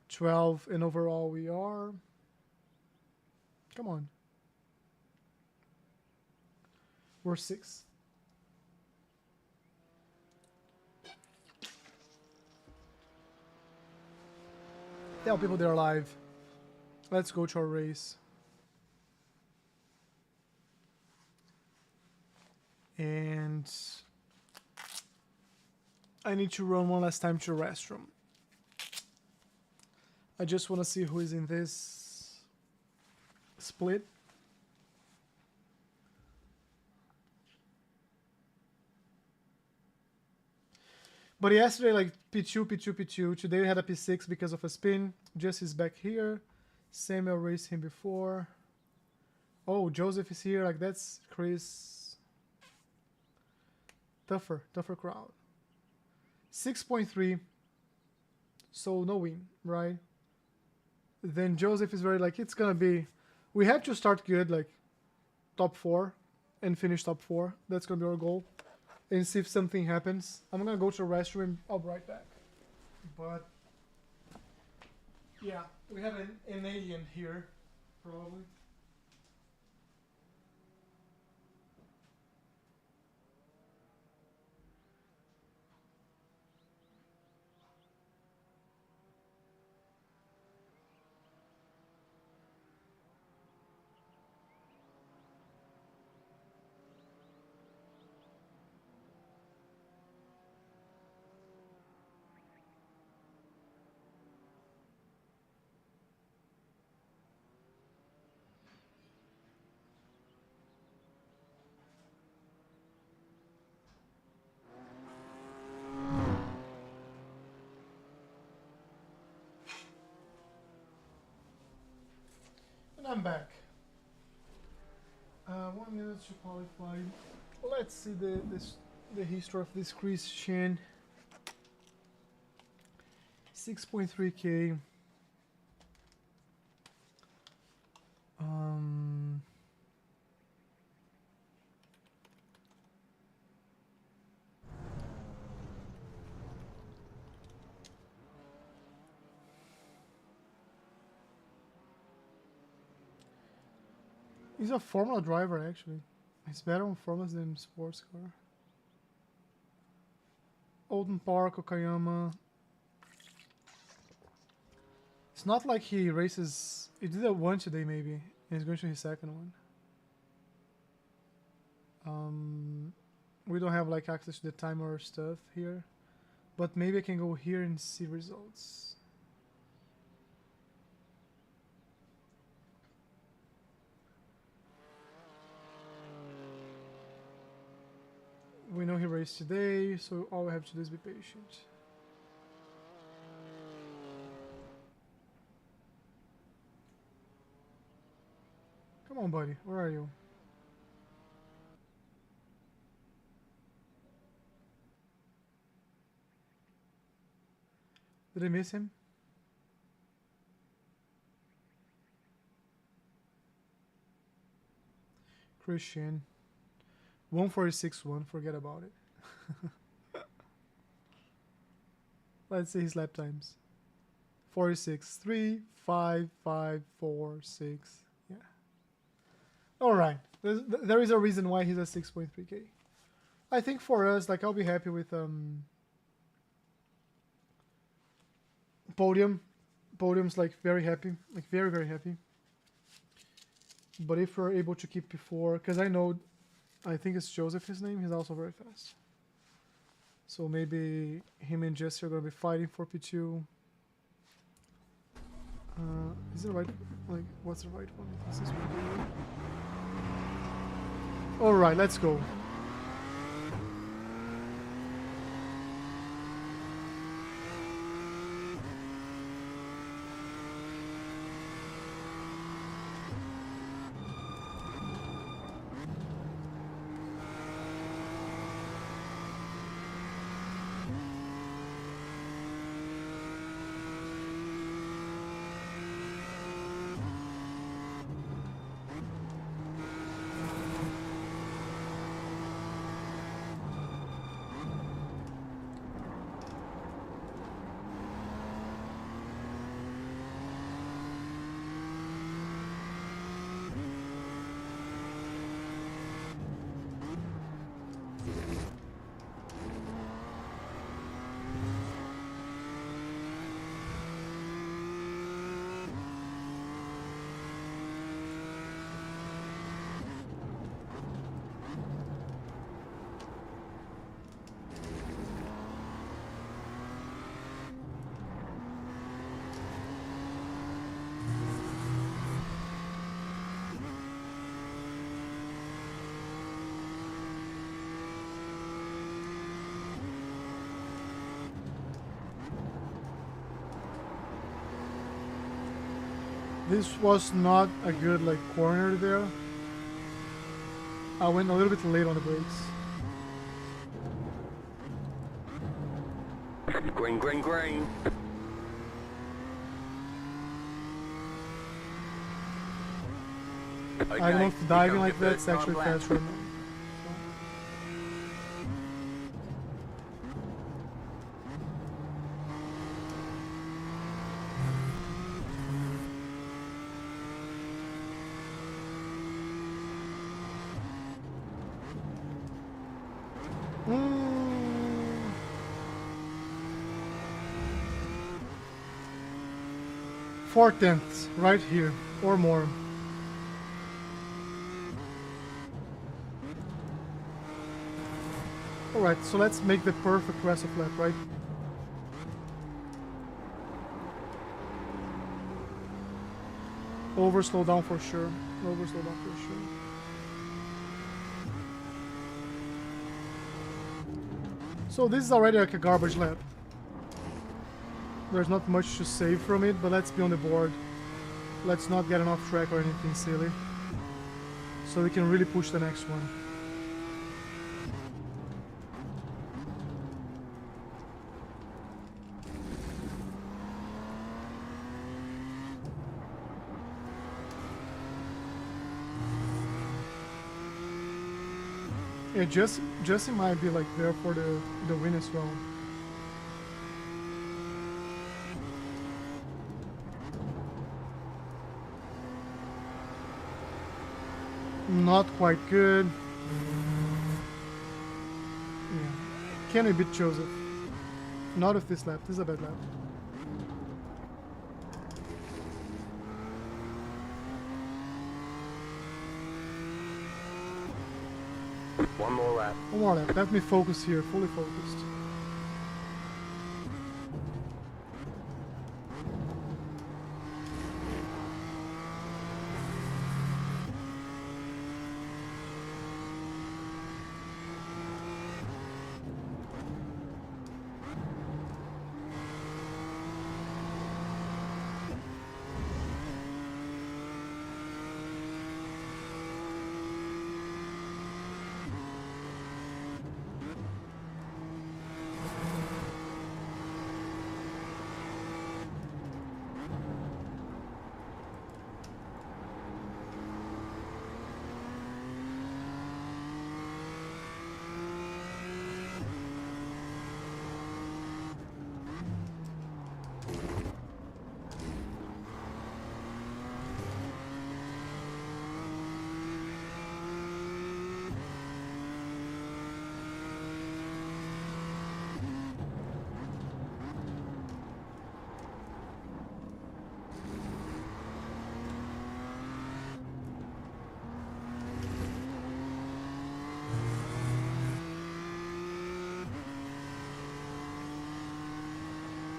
12 and overall we are. Come on. We're 6. Tell people they're alive. Let's go to our race. And I need to run one last time to the restroom. I just want to see who is in this split. But yesterday, like P2, P2, P2. Today we had a P6 because of a spin. Jess is back here. Samuel raced him before. Oh, Joseph is here. Like that's Chris. Tougher crowd. 6.3. So no win, right? Then Joseph is very like, it's gonna be. We have to start good, like top 4 and finish top 4. That's gonna be our goal. And see if something happens. I'm gonna go to the restroom and I'll be right back. But yeah, we have an alien here, probably. I'm back. 1 minute to qualify. Let's see the history of this Christian. 6.3k. He's a Formula driver, actually. He's better on Formulas than sports car. Oulton Park, Okayama. It's not like he races... He did a one today, maybe. And he's going to his second one. We don't have like access to the timer stuff here. But maybe I can go here and see results. We know he raced today, so all we have to do is be patient. Come on, buddy. Where are you? Did I miss him? Christian. 146.1, forget about it. Let's see his lap times. 46, 3, 5, 5, 4, 6. Yeah. Alright. There is a reason why he's at 6.3k. I think for us, like, I'll be happy with podium. Podium's like very happy. Like very, very happy. But if we're able to keep P4, because I think it's Joseph his name, he's also very fast. So maybe him and Jesse are going to be fighting for P2. Is it right? Like, what's the right one? Is this one? Alright, let's go. This was not a good like corner there. I went a little bit late on the brakes. Green, green, green. Okay, I don't know if diving like that that's actually fast right now. Four tenths right here or more. Alright, so let's make the perfect rest of lap, right? Over slow down for sure. Over slow down for sure. So this is already like a garbage lap. There's not much to save from it, but let's be on the board. Let's not get an off track or anything silly. So we can really push the next one. Yeah, Justin might be like there for the win as well. Not quite good. Yeah. Can we beat Joseph? Not with this lap. This is a bad lap. One more lap. One more lap. Let me focus here. Fully focused.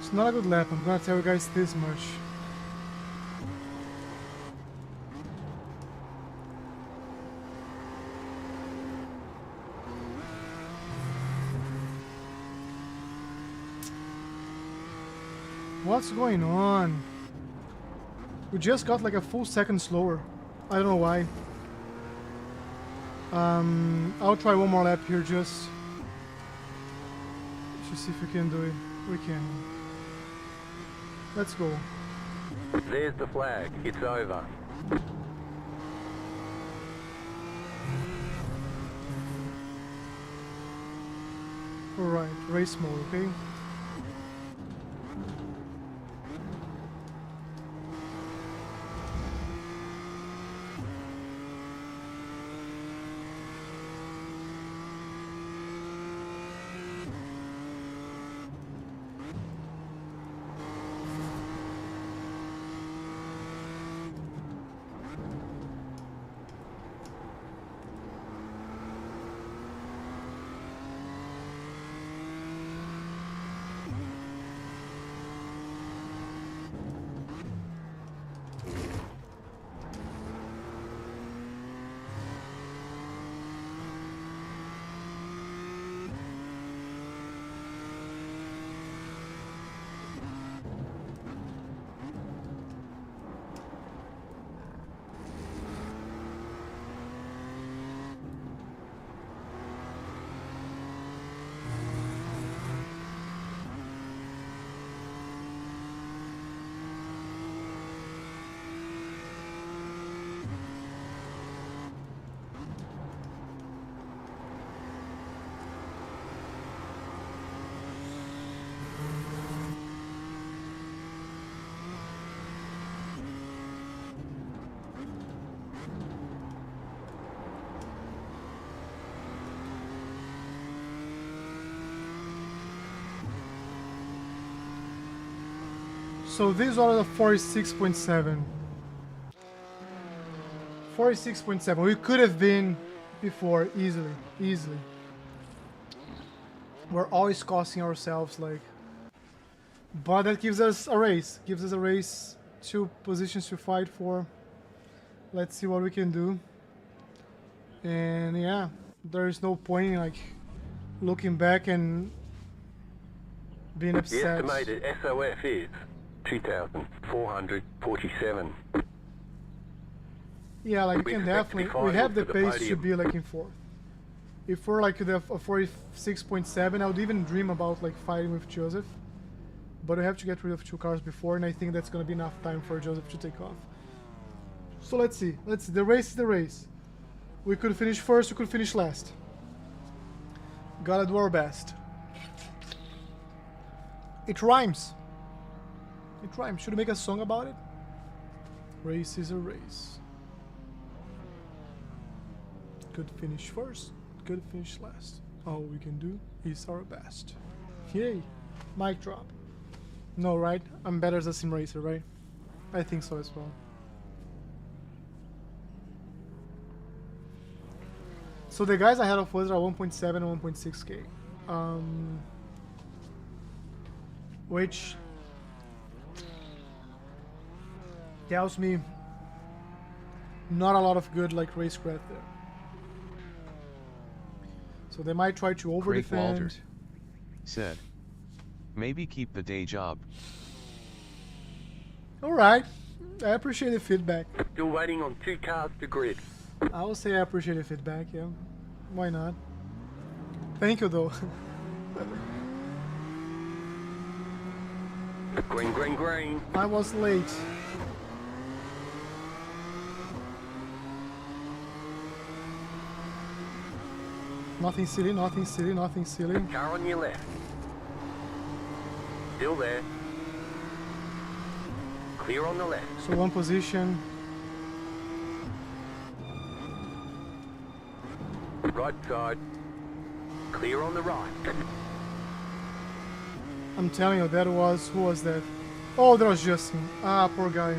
It's not a good lap, I'm gonna tell you guys this much. What's going on? We just got like a full second slower. I don't know why. I'll try one more lap here just to see if we can do it. We can. Let's go. There's the flag. It's over. Alright, race mode, okay? So these are the 46.7. 46.7. We could have been before easily. We're always costing ourselves like. But that gives us a race. Gives us a race. 2 positions to fight for. Let's see what we can do. And yeah, there is no point in like looking back and being The upset. estimated SOF is 2,447. Yeah, like you We can expect to be definitely. We have the fighting for the pace to podium. be like in fourth. If we're like the 46.7, I would even dream about like fighting with Joseph. But we have to get rid of 2 cars before, and I think that's gonna be enough time for Joseph to take off. So let's see. Let's see. The race is the race. We could finish first. We could finish last. Gotta do our best. It rhymes. It rhymes. Should we make a song about it? Race is a race. Could finish first. Could finish last. All we can do is our best. Yay. Mic drop. No, right? I'm better as a sim racer, right? I think so as well. So the guys ahead of us are 1.7 and 1.6k. Which tells me not a lot of good like racecraft there. So they might try to over Craig Walter defend. said, maybe keep the day job. Alright. I appreciate the feedback. Still waiting on 2 cars to grid. I will say I appreciate the feedback, yeah. Why not? Thank you though. Green, green, green. I was late. Nothing silly, nothing silly, nothing silly. Car on your left. Still there. Clear on the left. So one position. Right side. Clear on the right. I'm telling you, that was... Who was that? Oh, that was Justin. Ah, poor guy.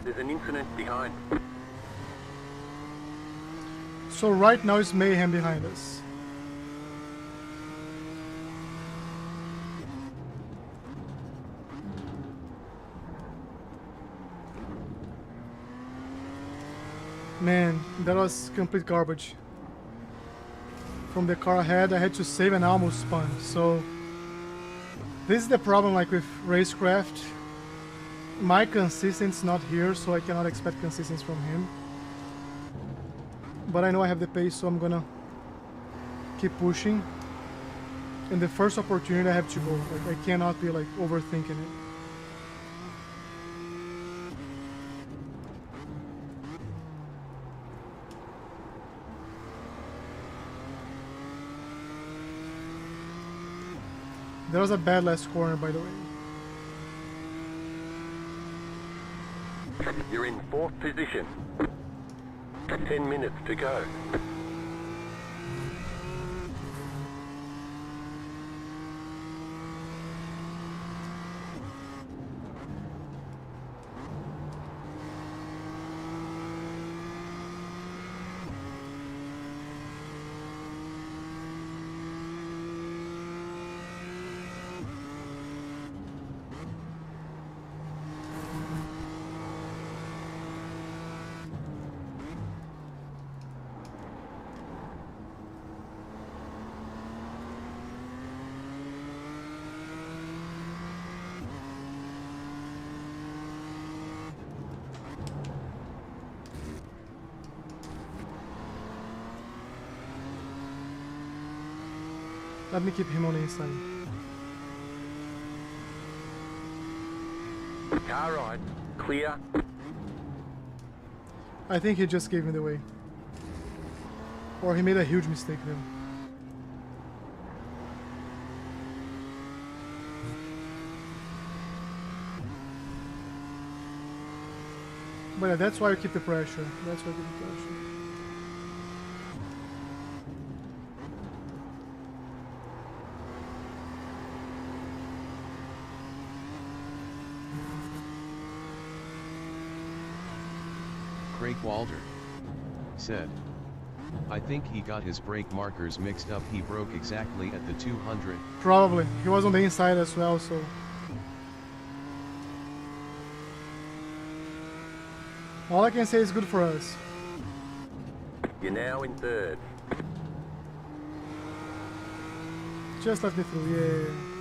There's an incident behind. So right now it's mayhem behind us. Man, that was complete garbage. From the car ahead, I had to save and I almost spun. So this is the problem like with racecraft. My consistency's not here, so I cannot expect consistency from him. But I know I have the pace, so I'm gonna keep pushing. And the first opportunity I have to go. Like, I cannot be like overthinking it. That was a bad last corner, by the way. You're in 4th position. 10 minutes to go. Let me keep him on the inside. Car right. Clear. I think he just gave me the way. Or he made a huge mistake then. But yeah, that's why I keep the pressure. That's why I keep the pressure. Craig Walter said, I think he got his brake markers mixed up. He broke exactly at the 200. Probably. He was on the inside as well, so... All I can say is good for us. You're now in third. Just let me through, yeah.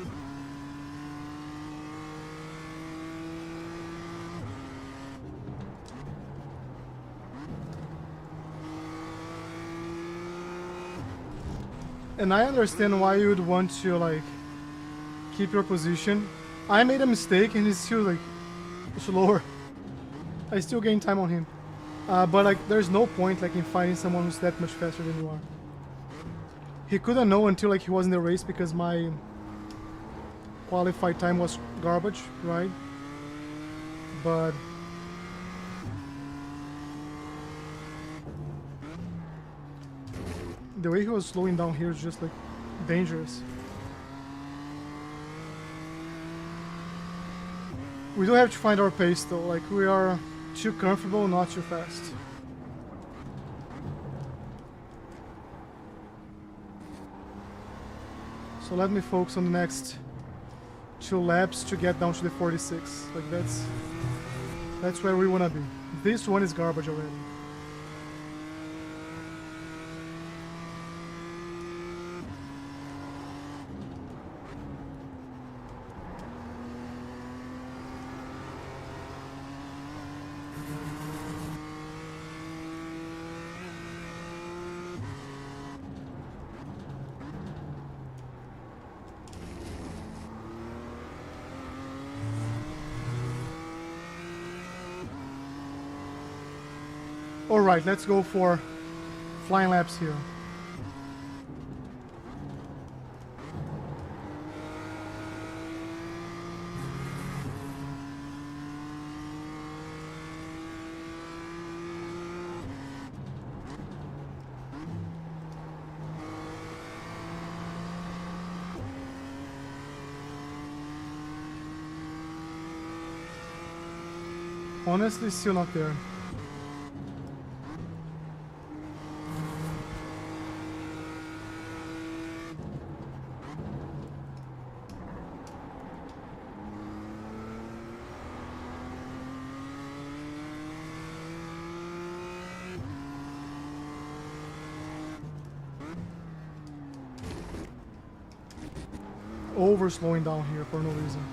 And I understand why you would want to, like, keep your position. I made a mistake and he's still, like, slower. I still gain time on him. But, like, there's no point, like, in fighting someone who's that much faster than you are. He couldn't know until, like, he was in the race because my qualified time was garbage, right? But... the way he was slowing down here is just, like, dangerous. We do have to find our pace, though. Like, we are too comfortable, not too fast. So let me focus on the next 2 laps to get down to the 46. Like, that's where we want to be. This one is garbage already. Alright, let's go for flying laps here. Honestly, still not there. Over slowing down here for no reason.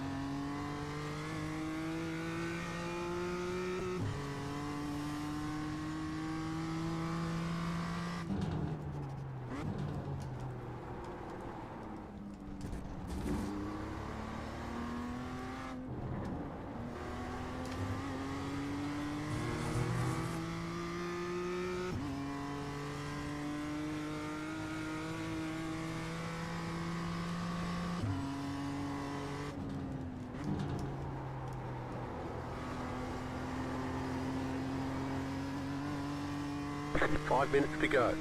Five minutes to go.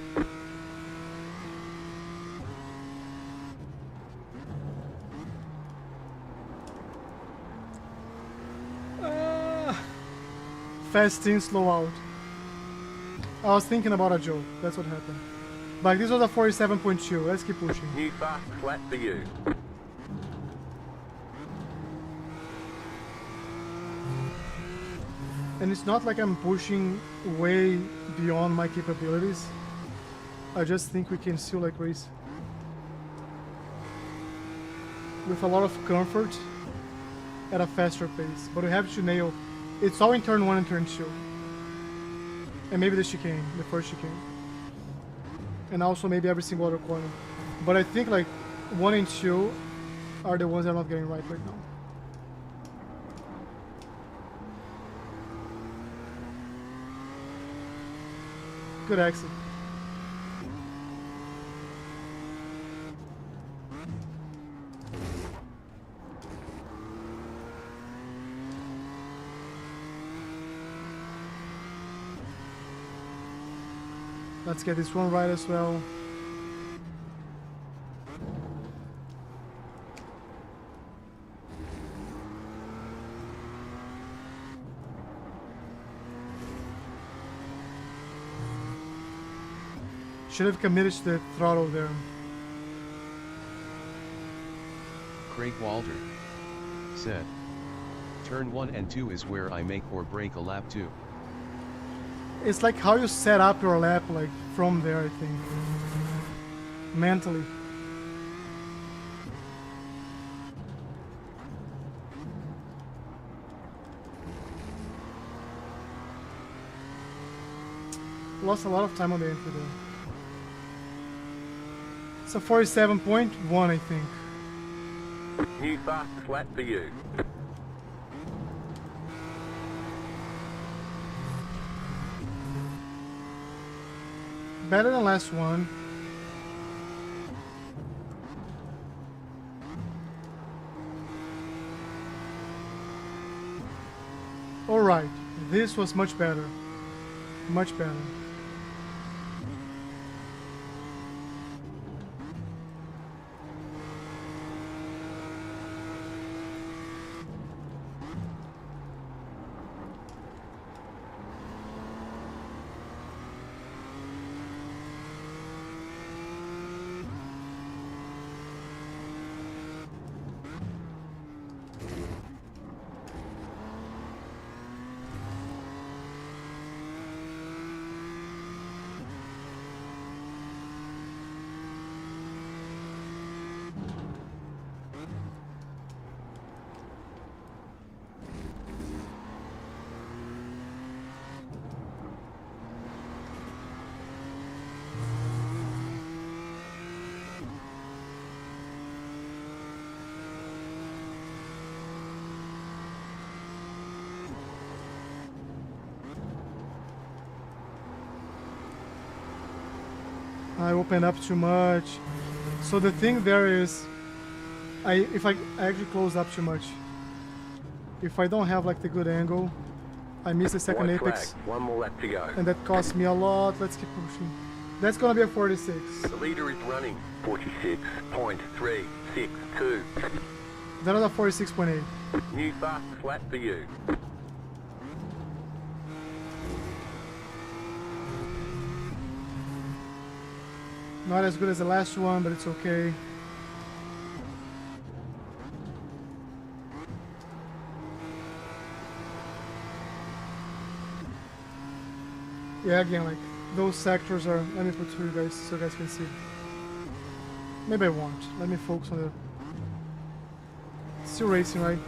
Fast in, slow out. I was thinking about a joke. That's what happened. But this was a 47.2. Let's keep pushing. New fast flat for you. And it's not like I'm pushing way beyond my capabilities. I just think we can still, like, race with a lot of comfort at a faster pace. But we have to nail. It's all in turn 1 and turn 2. And maybe the chicane, the first chicane. And also maybe every single other corner. But I think, like, 1 and 2 are the ones that are not getting right now. Good exit. Let's get this one right as well. Should have committed to the throttle there. Craig Walter said, turn 1 and 2 is where I make or break a lap too. It's like how you set up your lap, like from there, I think. Mentally. Lost a lot of time on the entry there. It's a 47.1, I think. New fastest lap for you. Better than last one. Alright, this was much better. Much better. I open up too much. So the thing there is, if I actually close up too much, if I don't have like the good angle, I miss the second White apex, flag. One more lap to go. and that costs me a lot. Let's keep pushing. That's gonna be a 46. The leader is running. 46.362. That was a 46.8. New fastest lap for you. Not as good as the last one, but it's okay. Yeah, again, like those sectors are. Let me put to you guys so you guys can see. Maybe I won't. Let me focus on the. Still racing, right?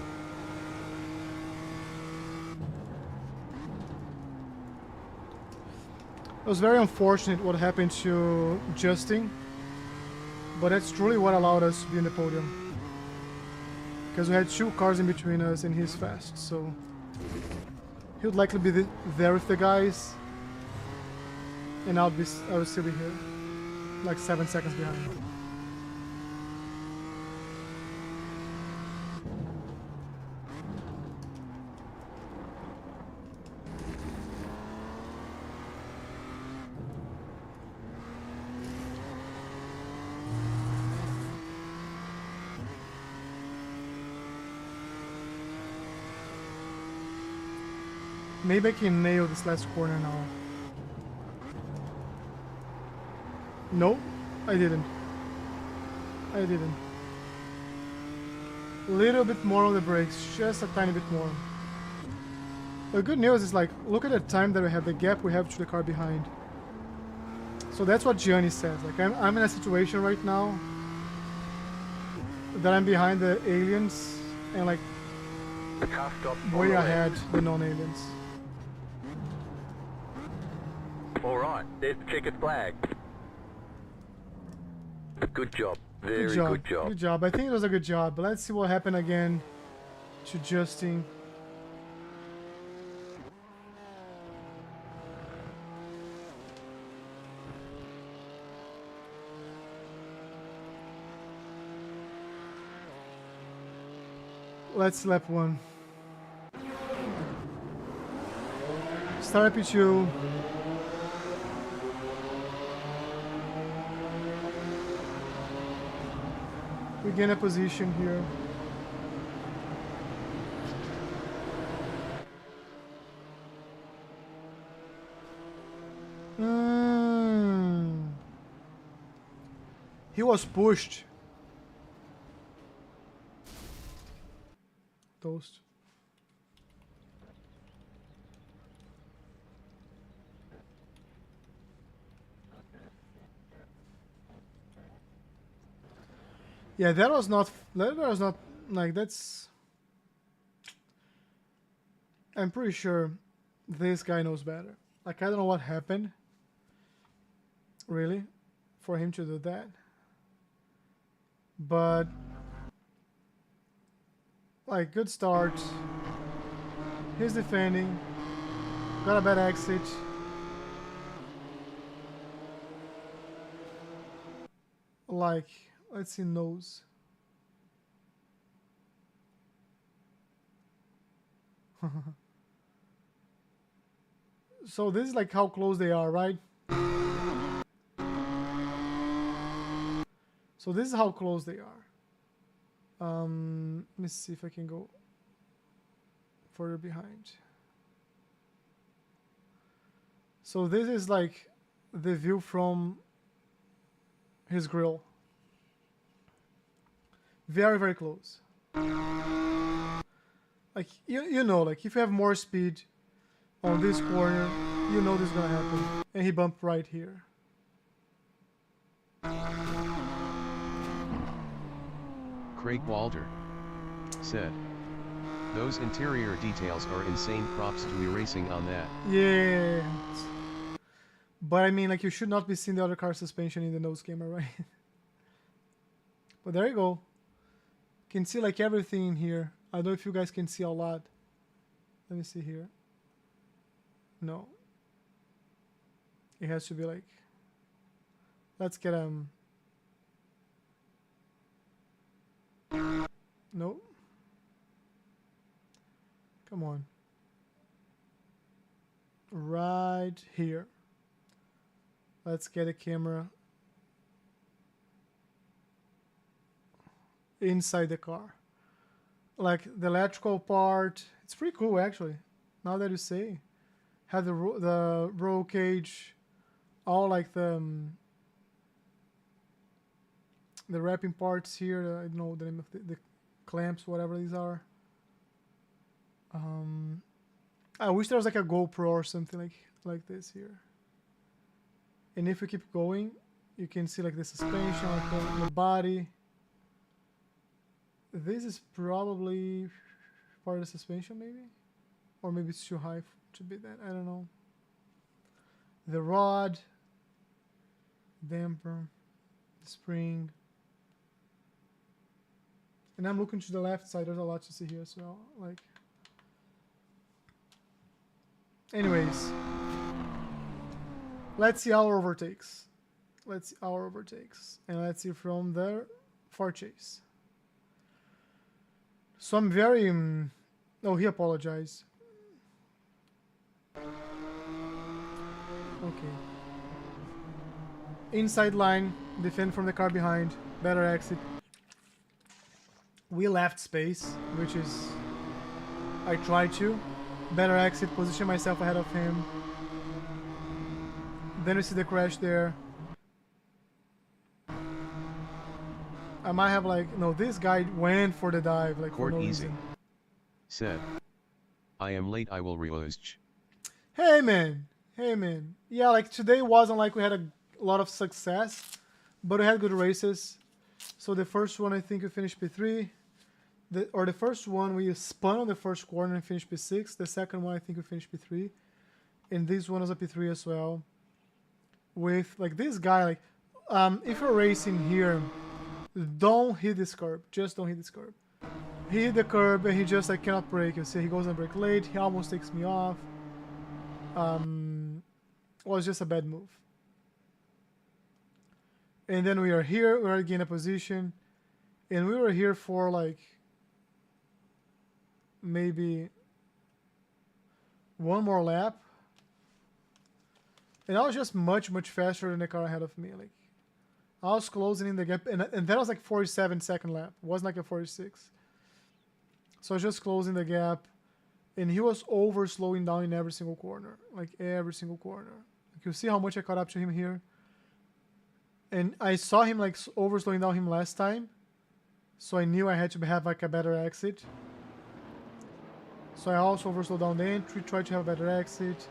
It was very unfortunate what happened to Justin, but that's truly what allowed us to be in the podium. Because we had two cars in between us and he's fast, so he would likely be there with the guys, and I would still be here, like 7 seconds behind. Maybe I can nail this last corner now. No, I didn't. I didn't. A little bit more on the brakes, just a tiny bit more. The good news is, like, look at the time that we have, the gap we have to the car behind. So that's what Gianni says. Like, I'm in a situation right now that I'm behind the aliens and, like, The car stops on way the ahead left. the non-aliens. All right, there's the checkered flag. Good job. Very Good job. good job. Good job. I think it was a good job. But let's see what happened again to Justin. Let's lap one. Start P2. We gain a position here. He was pushed. Toast. Yeah, that was not like that's. I'm pretty sure this guy knows better. Like I don't know what happened. Really, for him to do that. But like good start. He's defending. Got a bad exit. Like, let's see nose. So this is like how close they are, right? So this is how close they are. Let me see if I can go further behind. So this is like the view from his grill. Very, very close. Like, you know, like if you have more speed on this corner, you know this is gonna happen. And he bumped right here. Craig Walder said, "Those interior details are insane. Props to iRacing on that." Yeah. But I mean, like, you should not be seeing the other car suspension in the nose camera, right? But there you go. Can see like everything in here. I don't know if you guys can see a lot. Let me see here. No. It has to be like. Let's get No. Come on. Right here. Let's get a camera inside the car. Like the electrical part, it's pretty cool actually. Now that you say, have the roll cage, all like the wrapping parts here. I don't know the name of the clamps, whatever these are. I wish there was like a GoPro or something like this here. And if you keep going, you can see like the suspension, like the body. This is probably part of the suspension, maybe, or maybe it's too high to be that. I don't know. The rod, damper, the spring, and I'm looking to the left side. There's a lot to see here as well. Like, anyways, let's see our overtakes. Let's see our overtakes, and let's see from the far chase. So I'm very. Oh, he apologized. Okay. Inside line, defend from the car behind, better exit. We left space, which is. I tried to. Better exit, position myself ahead of him. Then we see the crash there. I might have like, no, this guy went for the dive, like Court for no easy. reason. Said, "I am late. I will rearrange." Hey man, hey man. Yeah, like today wasn't like we had a lot of success, but we had good races. So the first one I think we finished P3. The first one we spun on the first corner and finished P6. The second one I think we finished P3. And this one was a P3 as well. With like this guy, like if you're racing here, don't hit this curb. Just don't hit this curb. He hit the curb and he just like cannot brake. You see, he goes on brake late. He almost takes me off. Was just a bad move. And then we are here. We are again a position, and we were here for like maybe one more lap. And I was just much faster than the car ahead of me. Like I was closing in the gap, and that was like 47-second lap. It wasn't like a 46. So I was just closing the gap, and he was over slowing down in every single corner, like every single corner. Like you see how much I caught up to him here. And I saw him like over slowing down him last time, so I knew I had to have like a better exit. So I also over slowed down the entry, tried to have a better exit,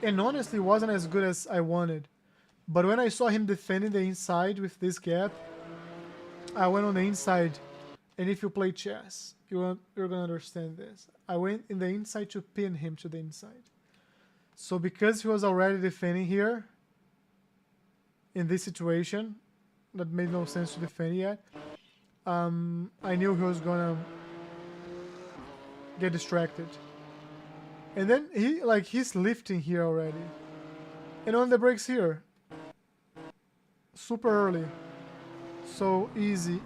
and honestly wasn't as good as I wanted. But when I saw him defending the inside with this gap, I went on the inside. And if you play chess, you're gonna understand this. I went in the inside to pin him to the inside. So because he was already defending here, in this situation, that made no sense to defend yet, I knew he was gonna get distracted. And then he's lifting here already. And on the brakes here. Super early. So easy.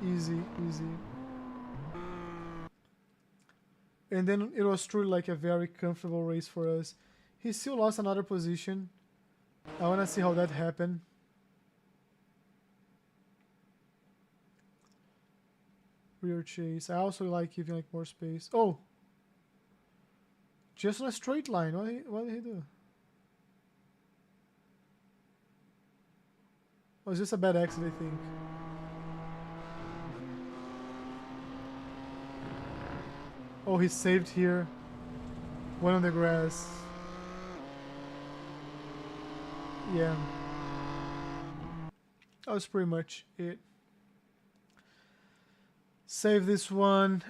And then it was truly like a very comfortable race for us. He still lost another position. I want to see how that happened. Rear chase. I also like giving like more space. Oh! Just on a straight line. What did he do? It was just a bad exit, I think. Oh, he saved here. Went on the grass. Yeah. That was pretty much it. Save this one.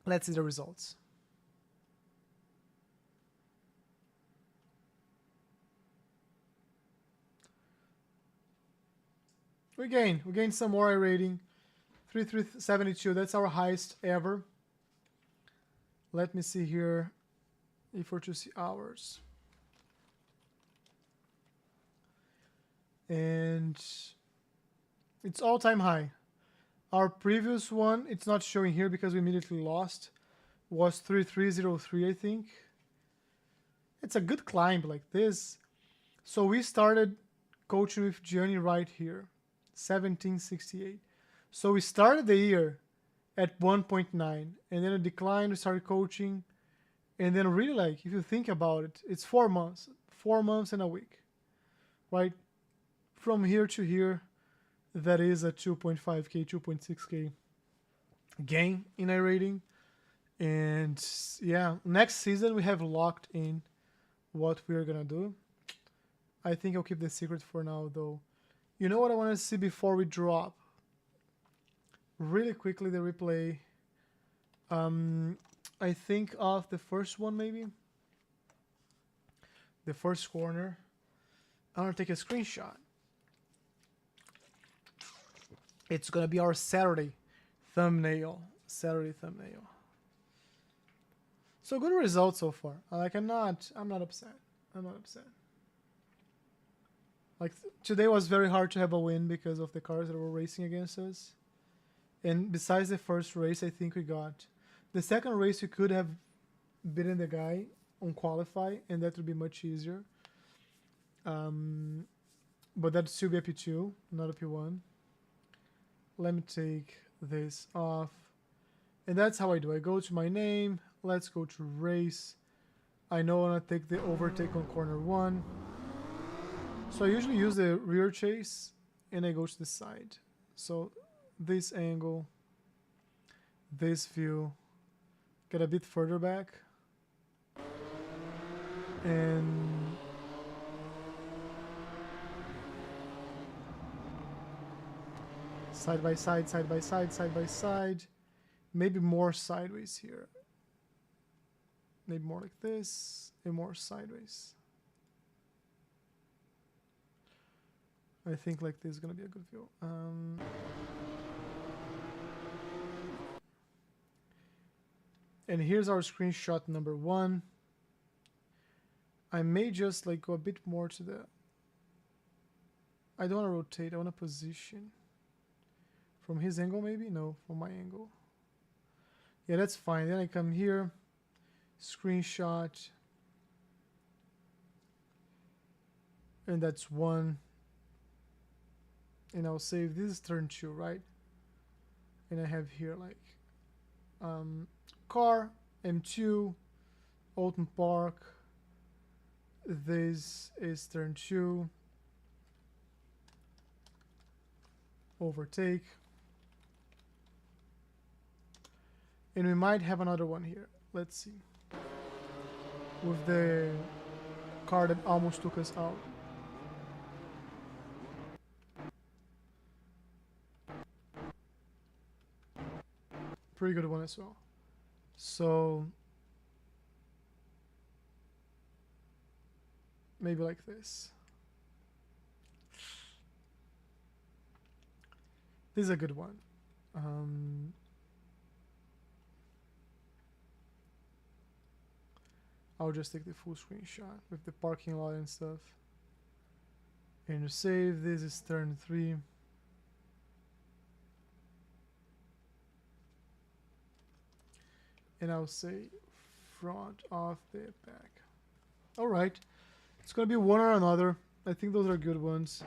Let's see the results. We gained some more iRating. 3372, that's our highest ever. Let me see here if we're to see ours. And it's all-time high. Our previous one, it's not showing here because we immediately lost, was 3303, I think. It's a good climb like this. So we started coaching with Gianni right here, 1768. So we started the year at 1.9, and then it declined, we started coaching, and then really like, if you think about it, it's 4 months and a week, right? From here to here, that is a 2.5K, 2.6K gain in iRating. And yeah, next season we have locked in what we're gonna do. I think I'll keep the secret for now though. You know what I want to see before we drop? Really quickly the replay. I think of the first one maybe. The first corner. I want to take a screenshot. It's gonna be our Saturday thumbnail. So good results so far. Like I'm not upset. Like today was very hard to have a win because of the cars that were racing against us. And besides the first race, I think we got. The second race, we could have beaten the guy on qualify, and that would be much easier. But that'd still be a P2, not a P1. Let me take this off. And that's how I do. I go to my name. Let's go to race. I know I want to take the overtake on corner 1. So I usually use the rear chase, and I go to the side. So this angle, this view, get a bit further back, and side by side, maybe more sideways here, maybe more like this, and more sideways. I think like this is gonna be a good view. And here's our screenshot number 1. I may just like go a bit more to the. I don't want to rotate. I want to position. From his angle, maybe? No, from my angle. Yeah, that's fine. Then I come here, screenshot, and that's 1. And I'll save this is turn 2, right? And I have here like car M2, Oulton Park. This is turn 2. Overtake. And we might have another one here. Let's see. With the car that almost took us out. Pretty good one as well. So maybe like this. This is a good one. I'll just take the full screenshot with the parking lot and stuff. And to save, this is turn 3. And I'll say front of the back. Alright. It's gonna be one or another. I think those are good ones.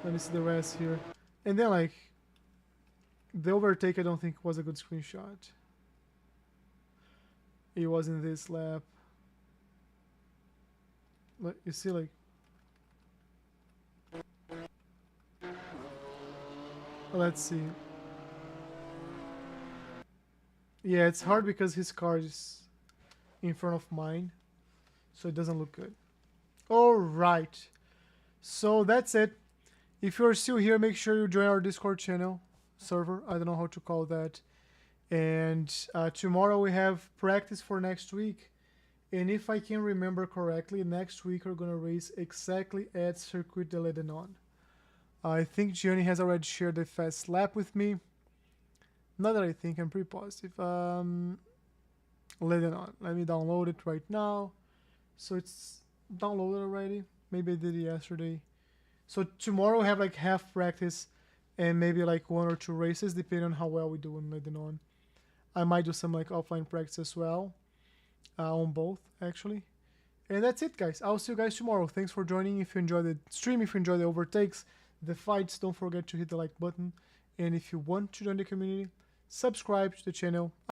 Let me see the rest here. And then like the overtake I don't think was a good screenshot. It was in this lap. But you see like let's see. Yeah, it's hard because his car is in front of mine, so it doesn't look good. Alright, so that's it. If you're still here, make sure you join our Discord channel server. I don't know how to call that. And tomorrow we have practice for next week. And if I can remember correctly, next week we're going to race exactly at Circuit de Lebanon. I think Gianni has already shared the fast lap with me. Not that I think, I'm pretty positive. Lebanon. Let me download it right now. So it's downloaded already. Maybe I did it yesterday. So tomorrow we have like half practice and maybe like 1 or 2 races depending on how well we do in Lebanon. I might do some like offline practice as well. On both actually. And that's it, guys. I'll see you guys tomorrow. Thanks for joining. If you enjoyed the stream, if you enjoyed the overtakes, the fights, don't forget to hit the like button. And if you want to join the community, subscribe to the channel.